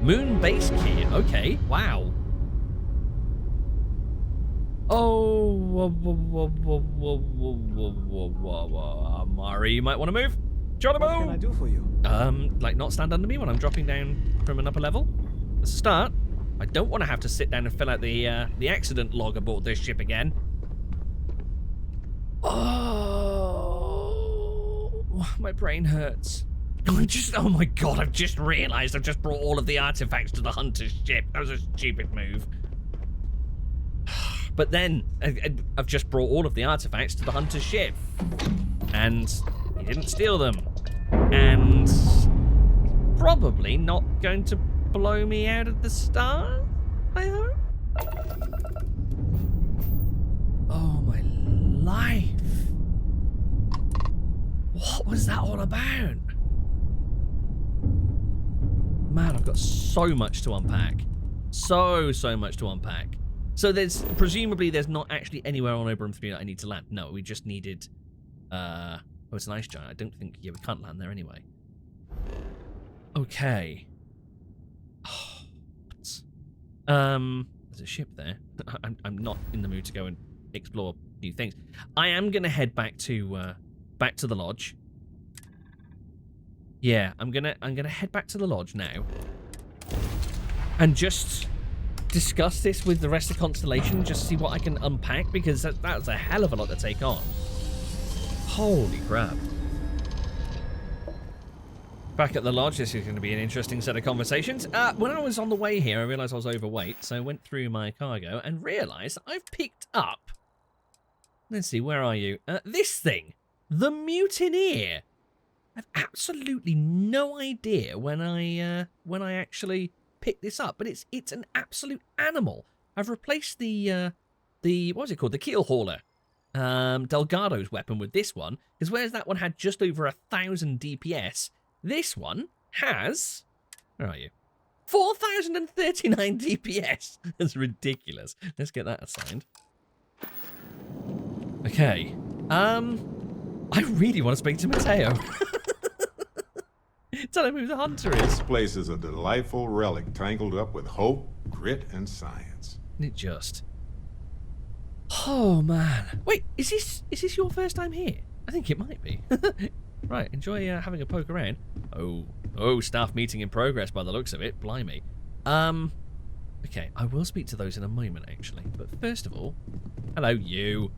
Moon Base Key. Okay, wow. Oh, Mari, you might want to move. Do you want to move? What can I do for you? Like not stand under me when I'm dropping down from an upper level? Let's start. I don't want to have to sit down and fill out the accident log aboard this ship again. Oh, my brain hurts. Oh my god, I've just realised I've just brought all of the artifacts to the hunter's ship. That was a stupid move. But then, I've just brought all of the artifacts to the hunter's ship. And he didn't steal them. And probably not going to blow me out of the stars, I hope? Oh my life. What was that all about? Man, I've got so much to unpack. So much to unpack. So presumably there's not actually anywhere on Oberon 3 that I need to land. No, we just needed, oh, it's an ice giant. I don't think, yeah, we can't land there anyway. Okay. There's a ship there. I'm not in the mood to go and explore new things. I am gonna head back to the lodge. Yeah, I'm gonna head back to the lodge now, and just discuss this with the rest of Constellation. Just see what I can unpack, because that's a hell of a lot to take on. Holy crap! Back at the lodge, this is going to be an interesting set of conversations. When I was on the way here, I realised I was overweight, so I went through my cargo and realised I've picked up... Let's see, where are you? This thing! The Mutineer! I've absolutely no idea when I actually picked this up, but it's an absolute animal. I've replaced the what was it called? The keel hauler. Delgado's weapon with this one, because whereas that one had just over 1,000 DPS, this one has, where are you? 4,039 DPS. That's ridiculous. Let's get that assigned. Okay. I really want to speak to Mateo. Tell him who the hunter is. This place is a delightful relic tangled up with hope, grit, and science. Isn't it just? Oh man. Wait, is this your first time here? I think it might be. Right, enjoy having a poke around. Oh, staff meeting in progress by the looks of it. Blimey. Okay, I will speak to those in a moment, actually. But first of all, hello, you.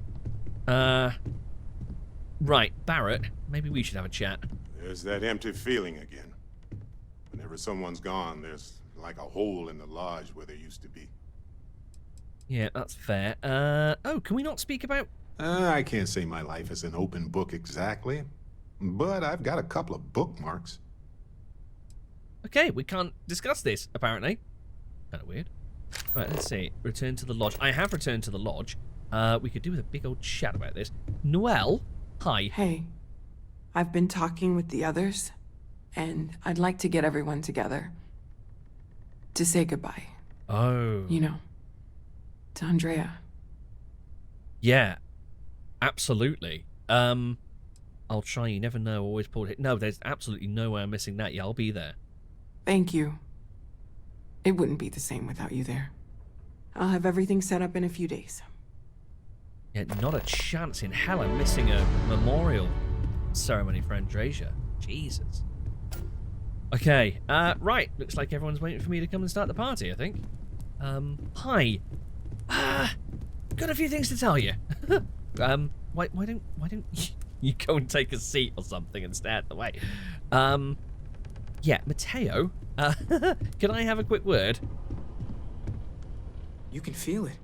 Right, Barrett, maybe we should have a chat. There's that empty feeling again. Whenever someone's gone, there's like a hole in the lodge where there used to be. Yeah, that's fair. Oh, can we not speak about... I can't say my life is an open book exactly, but I've got a couple of bookmarks. Okay, we can't discuss this, apparently. Kind of weird. Right, let's see. Return to the lodge. I have returned to the lodge. We could do with a big old chat about this. Noelle, hi. Hey, I've been talking with the others, and I'd like to get everyone together to say goodbye. Oh. You know, to Andrea. Yeah, absolutely. I'll try. You never know. Always pull it. No, there's absolutely no way I'm missing that. Yeah, I'll be there. Thank you. It wouldn't be the same without you there. I'll have everything set up in a few days. Yeah, not a chance in hell I'm missing a memorial ceremony for Andresia. Jesus. Okay, right. Looks like everyone's waiting for me to come and start the party, I think. Hi. Got a few things to tell you. Why don't you go and take a seat or something and stay out the way? Yeah, Mateo, can I have a quick word? You can feel it,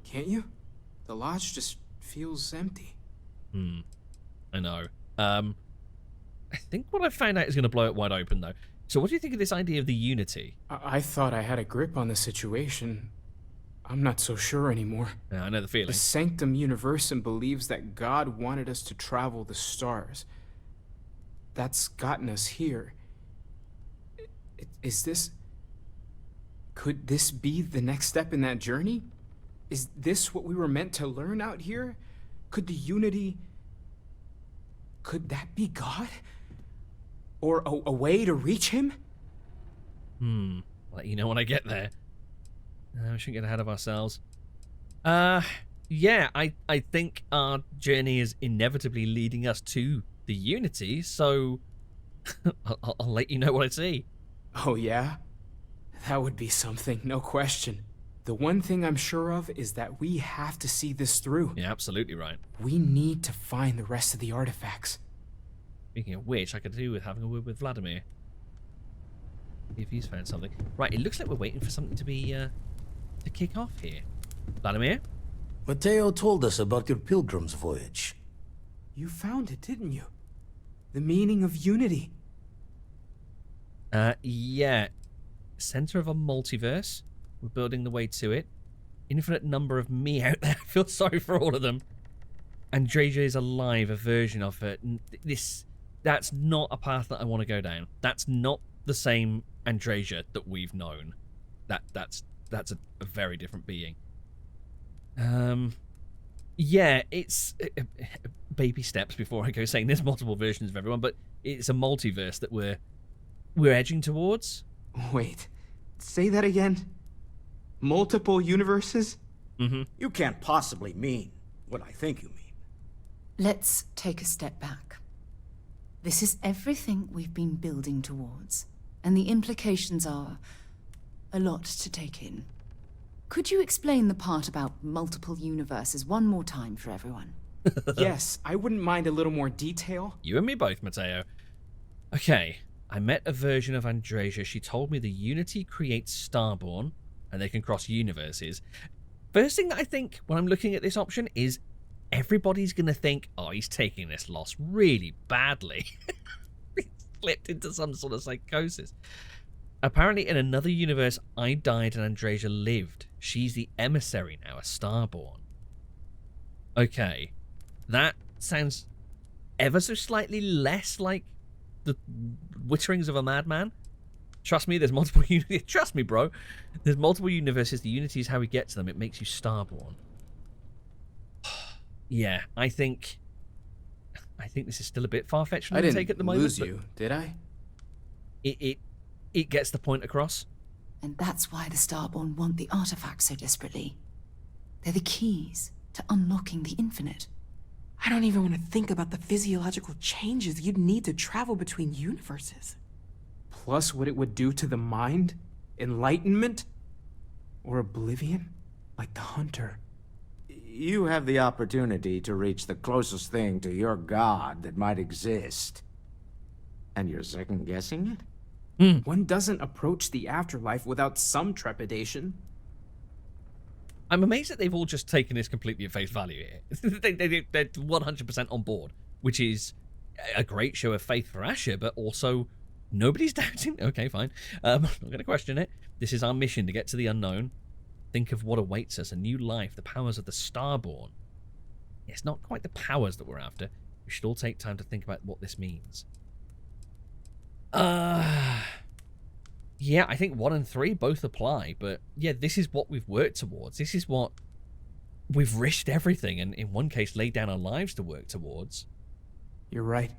can't you? The lodge just feels empty. I know. I think what I found out is going to blow it wide open, though. So what do you think of this idea of the Unity? I thought I had a grip on the situation. I'm not so sure anymore. Yeah, I know the feeling. The Sanctum Universum believes that God wanted us to travel the stars. That's gotten us here. Is this... Could this be the next step in that journey? Is this what we were meant to learn out here? Could the Unity... Could that be God? Or a way to reach him? I'll let you know when I get there. We shouldn't get ahead of ourselves. Yeah, I think our journey is inevitably leading us to the Unity, so I'll let you know what I see. Oh yeah? That would be something, no question. The one thing I'm sure of is that we have to see this through. Yeah, absolutely right. We need to find the rest of the artifacts. Speaking of which, I could do with having a word with Vladimir. See if he's found something. Right, it looks like we're waiting for something to be, to kick off here. Vladimir? Mateo told us about your pilgrim's voyage. You found it, didn't you? The meaning of unity. Yeah. Center of a multiverse. We're building the way to it. Infinite number of me out there. I feel sorry for all of them. Andresia is alive, a version of it. That's not a path that I want to go down. That's not the same Andresia that we've known. That's a very different being. Yeah, it's baby steps before I go saying there's multiple versions of everyone, but it's a multiverse that we're edging towards. Wait, say that again? Multiple universes? Mm-hmm. You can't possibly mean what I think you mean. Let's take a step back. This is everything we've been building towards, and the implications are a lot to take in. Could you explain the part about multiple universes one more time for everyone? Yes, I wouldn't mind a little more detail. You and me both, Mateo. Okay, I met a version of Andresia. She told me the Unity creates Starborn, and they can cross universes. First thing that I think when I'm looking at this option is everybody's going to think, oh, he's taking this loss really badly. He slipped into some sort of psychosis. Apparently, in another universe, I died and Andresia lived. She's the emissary now, a Starborn. Okay, that sounds ever so slightly less like the witterings of a madman. Trust me, there's multiple universes. Trust me, bro. There's multiple universes. The Unity is how we get to them. It makes you Starborn. Yeah, I think I think this is still a bit far-fetched for I me to take didn't at the moment. lose you, did I? It gets the point across. And that's why the Starborn want the artifacts so desperately. They're the keys to unlocking the infinite. I don't even want to think about the physiological changes you'd need to travel between universes. Plus what it would do to the mind? Enlightenment? Or oblivion? Like the Hunter. You have the opportunity to reach the closest thing to your god that might exist. And you're second-guessing it? One doesn't approach the afterlife without some trepidation. I'm amazed that they've all just taken this completely at face value here. They're 100% on board, which is a great show of faith for Asher, but also nobody's doubting. Okay, fine. I'm not going to question it. This is our mission, to get to the unknown. Think of what awaits us, a new life, the powers of the Starborn. It's not quite the powers that we're after. We should all take time to think about what this means. Yeah, I think 1 and 3 both apply, but yeah, this is what we've worked towards. This is what we've risked everything, and in one case laid down our lives to work towards. You're right.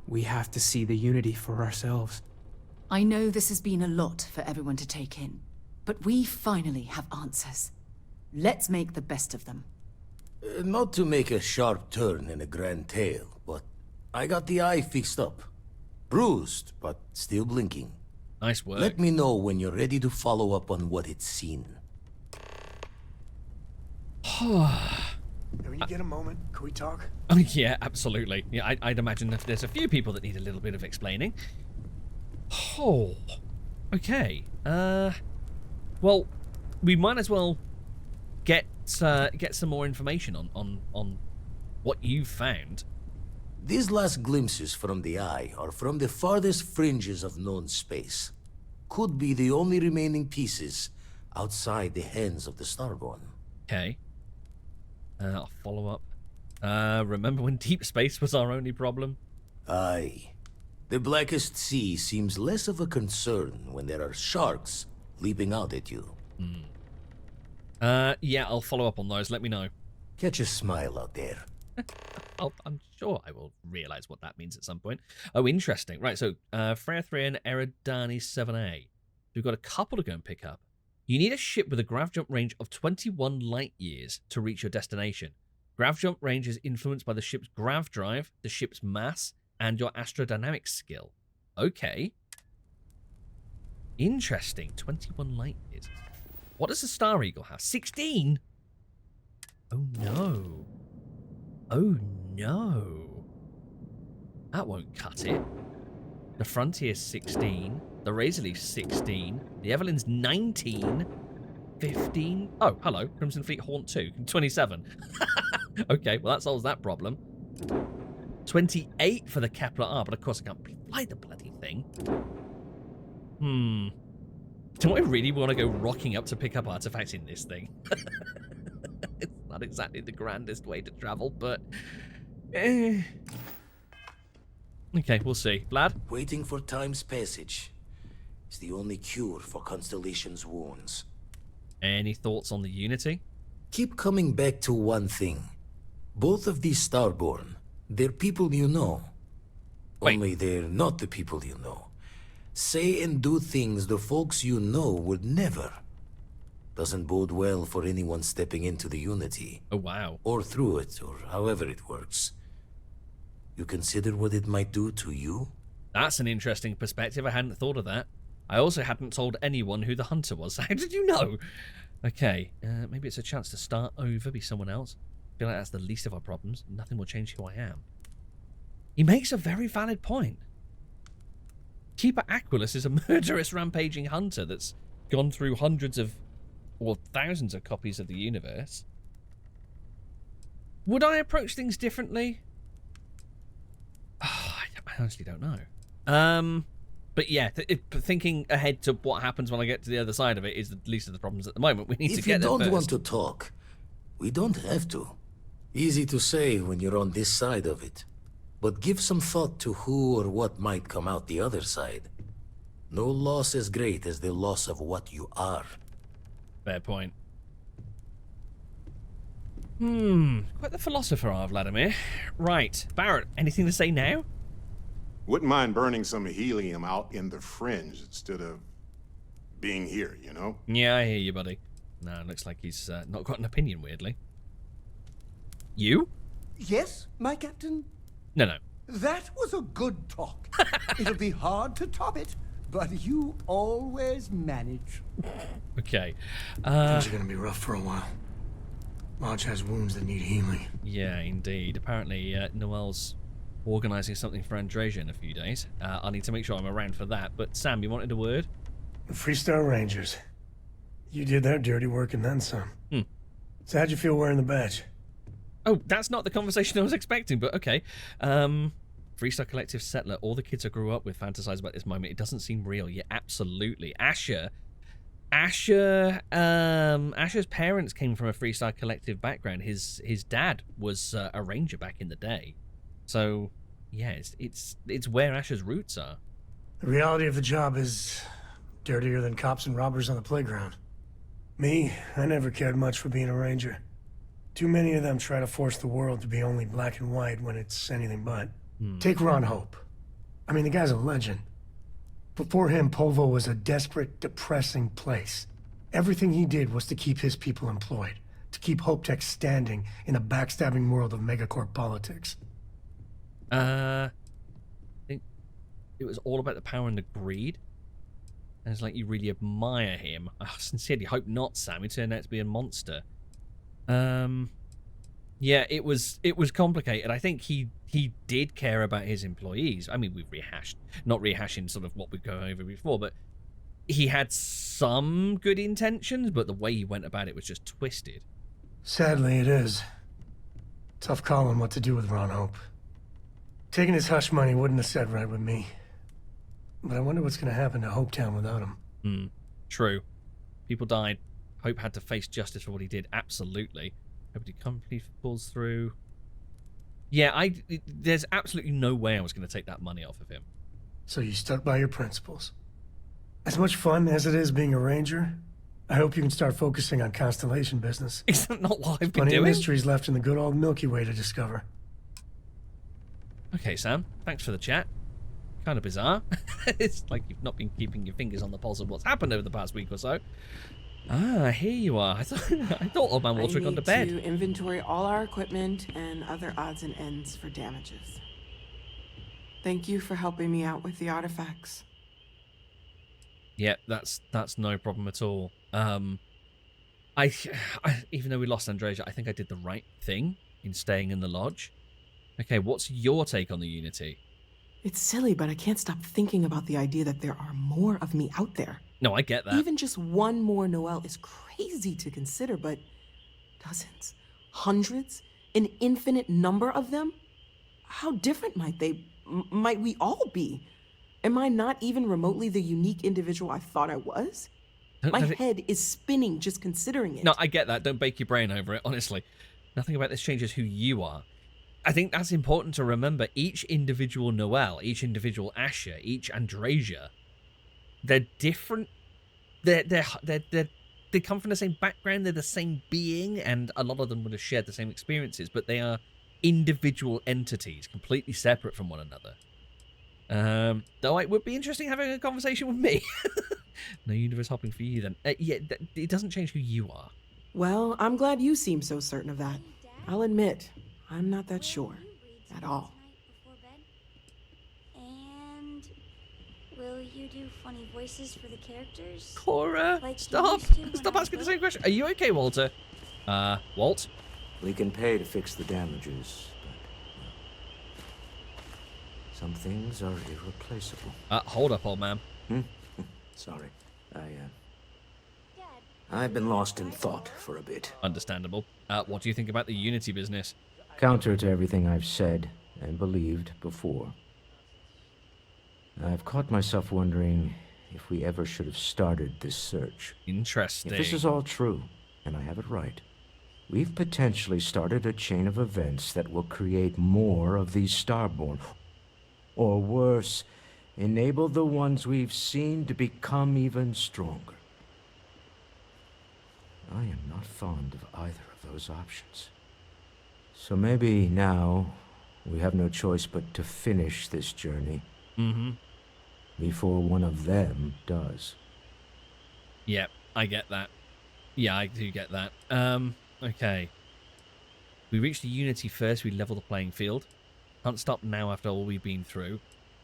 We have to see the unity for ourselves. I know this has been a lot for everyone to take in, but we finally have answers. Let's make the best of them. Not to make a sharp turn in a grand tale, but I got the eye fixed up. Bruised, but still blinking. Nice work. Let me know when you're ready to follow up on what it's seen. When you get a moment, can we talk? Oh, yeah, absolutely. Yeah, I'd imagine that there's a few people that need a little bit of explaining. Oh, okay. Well, we might as well get some more information on what you've found. These last glimpses from the eye are from the farthest fringes of known space. Could be the only remaining pieces outside the hands of the Starborn. Okay. I'll follow up. Remember when deep space was our only problem? Aye. The blackest sea seems less of a concern when there are sharks leaping out at you. Yeah, I'll follow up on those. Let me know. Catch a smile out there. I'm sure I will realize what that means at some point. Oh, interesting. Right, so Freya 3 and Eridani 7A. We've got a couple to go and pick up. You need a ship with a grav jump range of 21 light years to reach your destination. Grav jump range is influenced by the ship's grav drive, the ship's mass, and your astrodynamics skill. Okay. Interesting. 21 light years. What does the Star Eagle have? 16? Oh, no. Oh, no. That won't cut it. The Frontier's 16. The Razorleaf's 16. The Evelyn's 19. 15. Oh, hello. Crimson Fleet Haunt 2. 27. Okay, well, that solves that problem. 28 for the Kepler R, but of course I can't fly the bloody thing. Do I really want to go rocking up to pick up artifacts in this thing? It's not exactly the grandest way to travel, but... Okay, we'll see. Vlad? Waiting for time's passage is the only cure for Constellation's wounds. Any thoughts on the Unity? Keep coming back to one thing. Both of these Starborn, they're people you know. Wait. Only they're not the people you know. Say and do things the folks you know would never. Doesn't bode well for anyone stepping into the Unity. Oh, wow. Or through it, or however it works. You consider what it might do to you? That's an interesting perspective. I hadn't thought of that. I also hadn't told anyone who the hunter was. How did you know? Okay, maybe it's a chance to start over, be someone else. I feel like that's the least of our problems. Nothing will change who I am. He makes a very valid point. Keeper Aquilus is a murderous, rampaging hunter that's gone through hundreds of, or thousands of copies of the universe. Would I approach things differently? Oh, I honestly don't know. But yeah, thinking ahead to what happens when I get to the other side of it is the least of the problems at the moment. We need to get there first. If you don't want to talk, we don't have to. Easy to say when you're on this side of it. But give some thought to who or what might come out the other side. No loss as great as the loss of what you are. Fair point. Quite the philosopher, are Vladimir. Right, Barrett, anything to say now? Wouldn't mind burning some helium out in the fringe instead of being here, you know? Yeah, I hear you, buddy. No, looks like he's not got an opinion, weirdly. You? Yes, my captain? No. That was a good talk. It'll be hard to top it, but you always manage. Okay. Things are gonna be rough for a while. Marge has wounds that need healing. Yeah, indeed. Apparently, Noel's organising something for Andresia in a few days. I need to make sure I'm around for that. But Sam, you wanted a word? The Freestar Rangers. You did their dirty work and then some. So how'd you feel wearing the badge? Oh, that's not the conversation I was expecting, but okay. Freestar Collective Settler. All the kids I grew up with fantasize about this moment. It doesn't seem real. Yeah, absolutely. Asher's parents came from a Freestar Collective background. His dad was a ranger back in the day. So, yeah, it's where Asher's roots are. The reality of the job is dirtier than cops and robbers on the playground. Me, I never cared much for being a ranger. Too many of them try to force the world to be only black and white when it's anything but. Take Ron Hope. I mean, the guy's a legend. Before him, Polvo was a desperate, depressing place. Everything he did was to keep his people employed, to keep Hope Tech standing in a backstabbing world of megacorp politics. I think it was all about the power and the greed. And it's like you really admire him. I sincerely hope not, Sam. He turned out to be a monster. Yeah, it was complicated. I think he did care about his employees. I mean, we've not rehashing sort of what we've gone over before, but he had some good intentions, but the way he went about it was just twisted. Sadly, it is. Tough call on what to do with Ron Hope. Taking his hush money wouldn't have sat right with me. But I wonder what's going to happen to Hopetown without him. True. People died. Hope had to face justice for what he did. Absolutely. Hope the company pulls through. Yeah, there's absolutely no way I was going to take that money off of him. So you stuck by your principles. As much fun as it is being a ranger, I hope you can start focusing on Constellation business. Is that not what I've been Plenty doing? of mysteries left in the good old Milky Way to discover. Okay, Sam. Thanks for the chat. Kind of bizarre. It's like you've not been keeping your fingers on the pulse of what's happened over the past week or so. Ah, here you are. I thought Old Man Walter had gone to bed. I need to inventory all our equipment and other odds and ends for damages. Thank you for helping me out with the artifacts. Yeah, that's no problem at all. I even though we lost Andresia, I think I did the right thing in staying in the lodge. Okay, what's your take on the Unity? It's silly, but I can't stop thinking about the idea that there are more of me out there. No, I get that. Even just one more Noel is crazy to consider, but dozens, hundreds, an infinite number of them? How different might we all be? Am I not even remotely the unique individual I thought I was? My head is spinning just considering it. No, I get that. Don't bake your brain over it, honestly. Nothing about this changes who you are. I think that's important to remember. Each individual Noel, each individual Asher, each Andresia, they're different. They come from the same background. They're the same being, and a lot of them would have shared the same experiences. But they are individual entities, completely separate from one another. Though it would be interesting having a conversation with me. No universe hopping for you then. Yeah, it doesn't change who you are. Well, I'm glad you seem so certain of that. I'll admit, I'm not that sure at all. And will you do funny voices for the characters? Cora, Like stop asking the same question. Are you okay, Walter? Walt? We can pay to fix the damages, but some things are irreplaceable. Hold up, old man. Sorry. I've been lost in thought for a bit. Understandable. What do you think about the Unity business? Counter to everything I've said and believed before. I've caught myself wondering if we ever should have started this search. Interesting. If this is all true, and I have it right, we've potentially started a chain of events that will create more of these Starborn. Or worse, enable the ones we've seen to become even stronger. I am not fond of either of those options. So maybe now we have no choice but to finish this journey. Mm-hmm. Before one of them does. Yep, I get that. Yeah, I do get that. Okay. We reached the Unity first, we level the playing field. Can't stop now after all we've been through.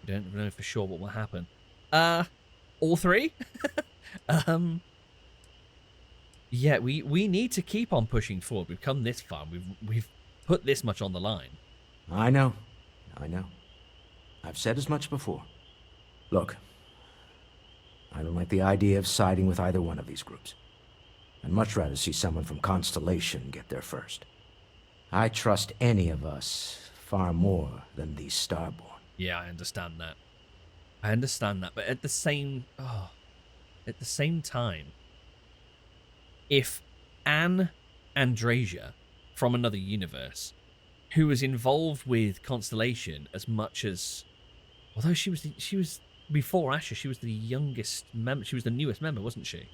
We don't know for sure what will happen. All three? Yeah, we need to keep on pushing forward. We've come this far. We've put this much on the line. I know. I've said as much before. Look, I don't like the idea of siding with either one of these groups. I'd much rather see someone from Constellation get there first. I trust any of us far more than these Starborn. Yeah, I understand that. I understand that, but at the same time, if Andrasia from another universe, who was involved with Constellation as much as, although she was before Asher, she was the youngest member, she was the newest member, wasn't she?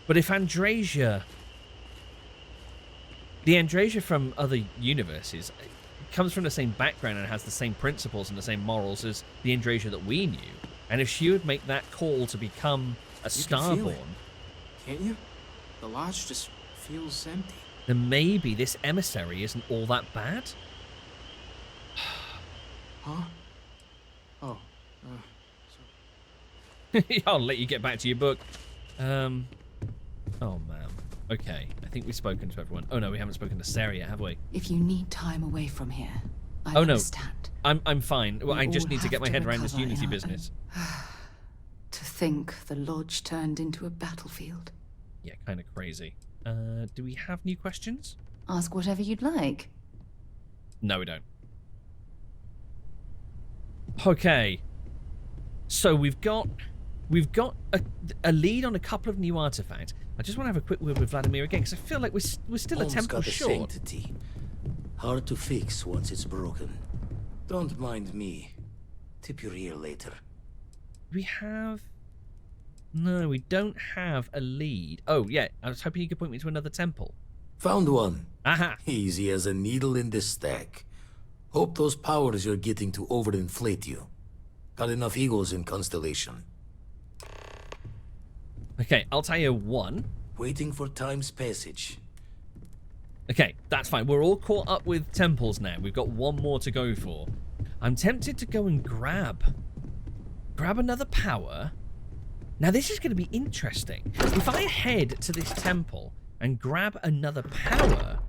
But if Andrasia, the Andrasia from other universes, comes from the same background and has the same principles and the same morals as the Andrasia that we knew, and if she would make that call to become a Starborn, can't you? The lodge just feels empty. Then maybe this emissary isn't all that bad. Huh? Oh, I'll let you get back to your book. Oh man. Okay, I think we've spoken to everyone. Oh no, we haven't spoken to Sarah yet, have we? If you need time away from here, I no, understand. I'm fine. Well, I just need to get my head around this recover Unity in our business. To think the lodge turned into a battlefield. Yeah, kind of crazy. Do we have new questions? Ask whatever you'd like. No, we don't. Okay. So we've got a lead on a couple of new artifacts. I just want to have a quick word with Vladimir again, because I feel like we're still a temple got a short. sanctity. Hard to fix once it's broken. Don't mind me. Tip your ear later. We have... No, we don't have a lead. Oh, yeah. I was hoping you could point me to another temple. Found one. Aha. Easy as a needle in the stack. Hope those powers you're getting to overinflate you. Got enough egos in Constellation. Okay, Altair 1. Waiting for time's passage. Okay, that's fine. We're all caught up with temples now. We've got one more to go for. I'm tempted to go and grab another power. Now, this is going to be interesting. If I head to this temple and grab another power,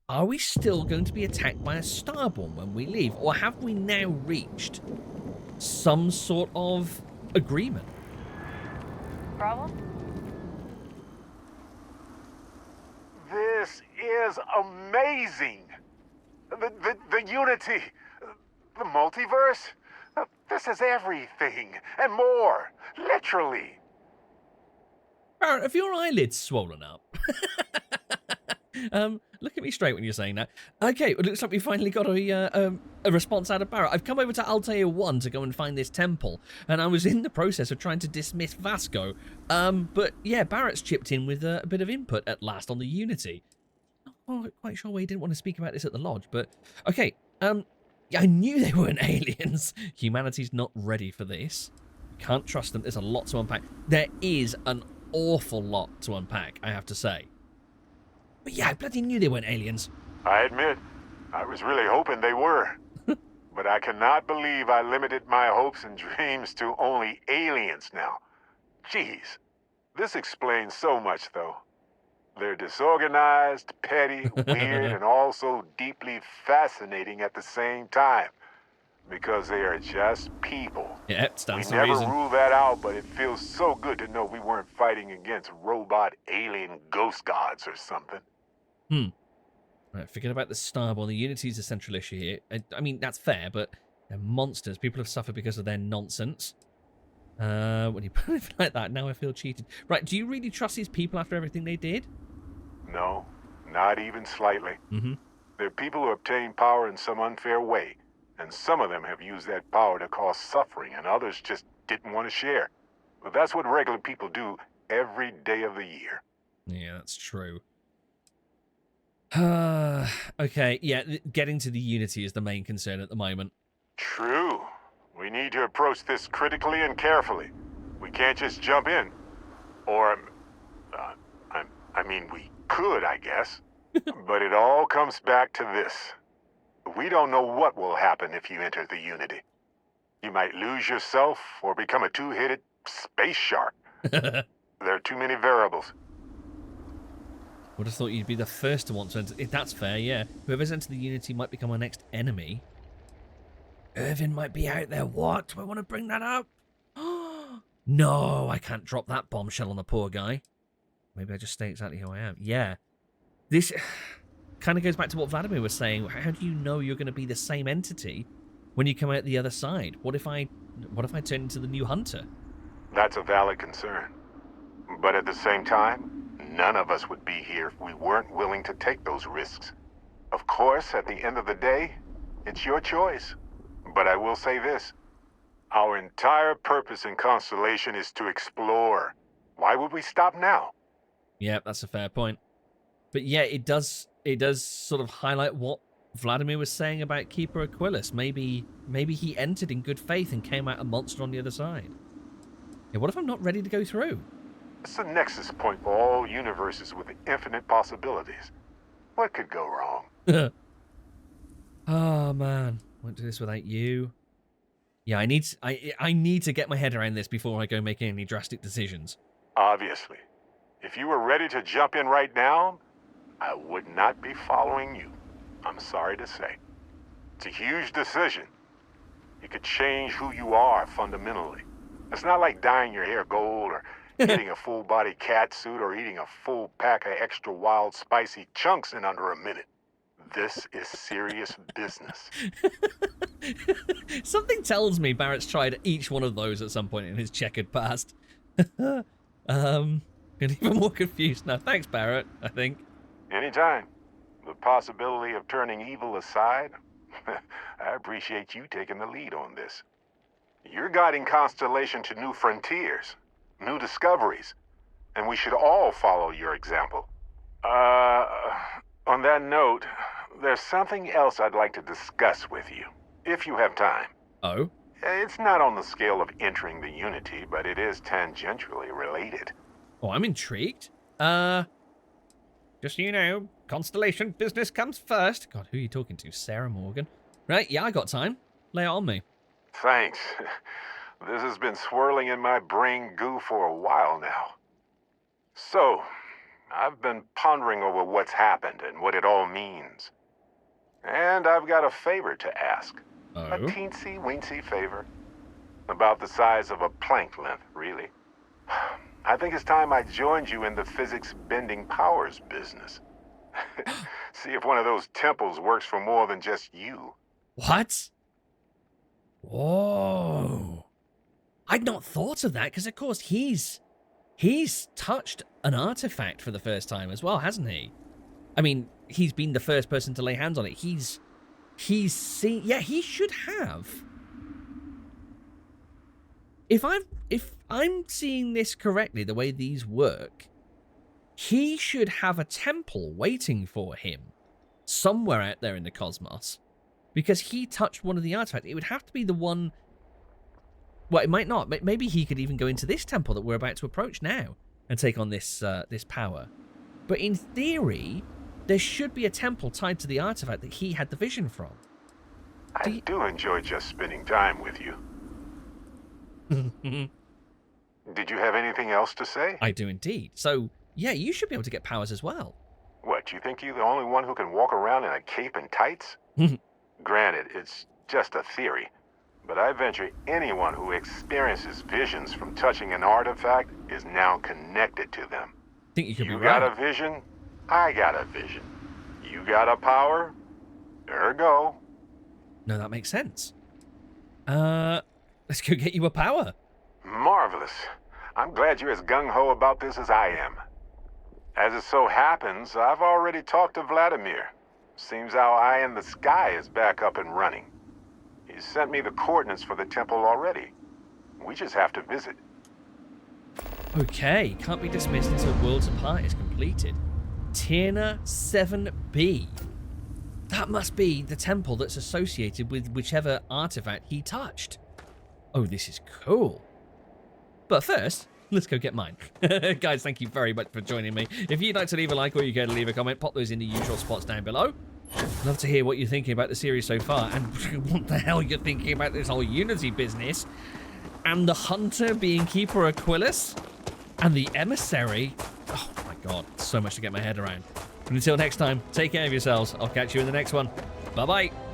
are we still going to be attacked by a Starborn when we leave? Or have we now reached some sort of agreement? Problem? This is amazing! The Unity, the multiverse, this is everything, and more, literally. Barrett, have your eyelids swollen up? Look at me straight when you're saying that. Okay, it looks like we finally got a response out of Barrett. I've come over to Altair 1 to go and find this temple, and I was in the process of trying to dismiss Vasco. But yeah, Barrett's chipped in with a bit of input at last on the Unity. Not quite sure why he didn't want to speak about this at the lodge, but okay. I knew they weren't aliens. Humanity's not ready for this. Can't trust them. There's a lot to unpack. There is an awful lot to unpack, I have to say. But yeah, I bloody knew they weren't aliens. I admit, I was really hoping they were. But I cannot believe I limited my hopes and dreams to only aliens now. Jeez. This explains so much, though. They're disorganized, petty, weird, and also deeply fascinating at the same time. Because they are just people. Yeah, stands we to never reason. rule that out, but it feels so good to know we weren't fighting against robot alien ghost gods or something. Right, forget about the Starborn. The Unity's the central issue here. I mean, that's fair, but they're monsters. People have suffered because of their nonsense. When you put it like that, now I feel cheated. Right, do you really trust these people after everything they did? No, not even slightly. They're people who obtain power in some unfair way, and some of them have used that power to cause suffering, and others just didn't want to share. But that's what regular people do every day of the year. Yeah, that's true. Okay, yeah, getting to the Unity is the main concern at the moment. True. We need to approach this critically and carefully. We can't just jump in. Or, I mean, we could, I guess. But it all comes back to this. We don't know what will happen if you enter the Unity. You might lose yourself or become a two-headed space shark. There are too many variables. Would have thought you'd be the first to want to enter. If that's fair, yeah. Whoever's entered the Unity might become our next enemy. Irvin might be out there. What? Do I want to bring that up? No, I can't drop that bombshell on the poor guy. Maybe I just stay exactly who I am. Yeah. This kind of goes back to what Vladimir was saying. How do you know you're going to be the same entity when you come out the other side? What if I turn into the new Hunter? That's a valid concern. But at the same time, none of us would be here if we weren't willing to take those risks. Of course, at the end of the day, it's your choice. But I will say this. Our entire purpose in Constellation is to explore. Why would we stop now? Yeah, that's a fair point. But yeah, it does sort of highlight what Vladimir was saying about Keeper Aquilus. Maybe he entered in good faith and came out a monster on the other side. Yeah, what if I'm not ready to go through? It's a nexus point for all universes with infinite possibilities. What could go wrong? Oh man, won't do this without you. Yeah, I need to get my head around this before I go making any drastic decisions. Obviously. If you were ready to jump in right now, I would not be following you. I'm sorry to say. It's a huge decision. It could change who you are fundamentally. It's not like dyeing your hair gold or getting a full-body cat suit or eating a full pack of extra wild spicy chunks in under a minute. This is serious business. Something tells me Barrett's tried each one of those at some point in his checkered past. Getting even more confused now. Thanks, Barrett, I think. Anytime. The possibility of turning evil aside, I appreciate you taking the lead on this. You're guiding Constellation to new frontiers, new discoveries, and we should all follow your example. On that note, there's something else I'd like to discuss with you, if you have time. Oh? It's not on the scale of entering the Unity, but it is tangentially related. Oh, I'm intrigued. Just so you know, Constellation business comes first. God, who are you talking to? Sarah Morgan? Right, yeah, I got time. Lay it on me. Thanks. This has been swirling in my brain goo for a while now. So, I've been pondering over what's happened and what it all means. And I've got a favor to ask. Oh? A teensy-weensy favor. About the size of a plank length, really. I think it's time I joined you in the physics-bending powers business. See if one of those temples works for more than just you. What? Whoa. I'd not thought of that, because of course he's touched an artifact for the first time as well, hasn't he? I mean, he's been the first person to lay hands on it. He's seen... Yeah, he should have. If I'm seeing this correctly, the way these work, he should have a temple waiting for him somewhere out there in the cosmos, because he touched one of the artifacts. It would have to be the one... Well, it might not. Maybe he could even go into this temple that we're about to approach now and take on this this power. But in theory, there should be a temple tied to the artifact that he had the vision from. I do enjoy just spending time with you. Did you have anything else to say? I do indeed. So, yeah, you should be able to get powers as well. What, you think you're the only one who can walk around in a cape and tights? Granted, it's just a theory. But I venture anyone who experiences visions from touching an artifact is now connected to them. Think you could be You right. got a vision, I got a vision. You got a power, ergo. No, that makes sense. Let's go get you a power. Marvelous. I'm glad you're as gung-ho about this as I am. As it so happens, I've already talked to Vladimir. Seems our eye in the sky is back up and running. He sent me the coordinates for the temple already. We just have to visit. Okay, can't be dismissed until Worlds Apart is completed. Tierna 7B. That must be the temple that's associated with whichever artifact he touched. Oh, this is cool. But first, let's go get mine. Guys, thank you very much for joining me. If you'd like to leave a like or you care to leave a comment, pop those in the usual spots down below. Love to hear what you're thinking about the series so far and what the hell you're thinking about this whole Unity business. And the Hunter being Keeper Aquilus and the Emissary. Oh my god, so much to get my head around. But until next time, take care of yourselves. I'll catch you in the next one. Bye-bye.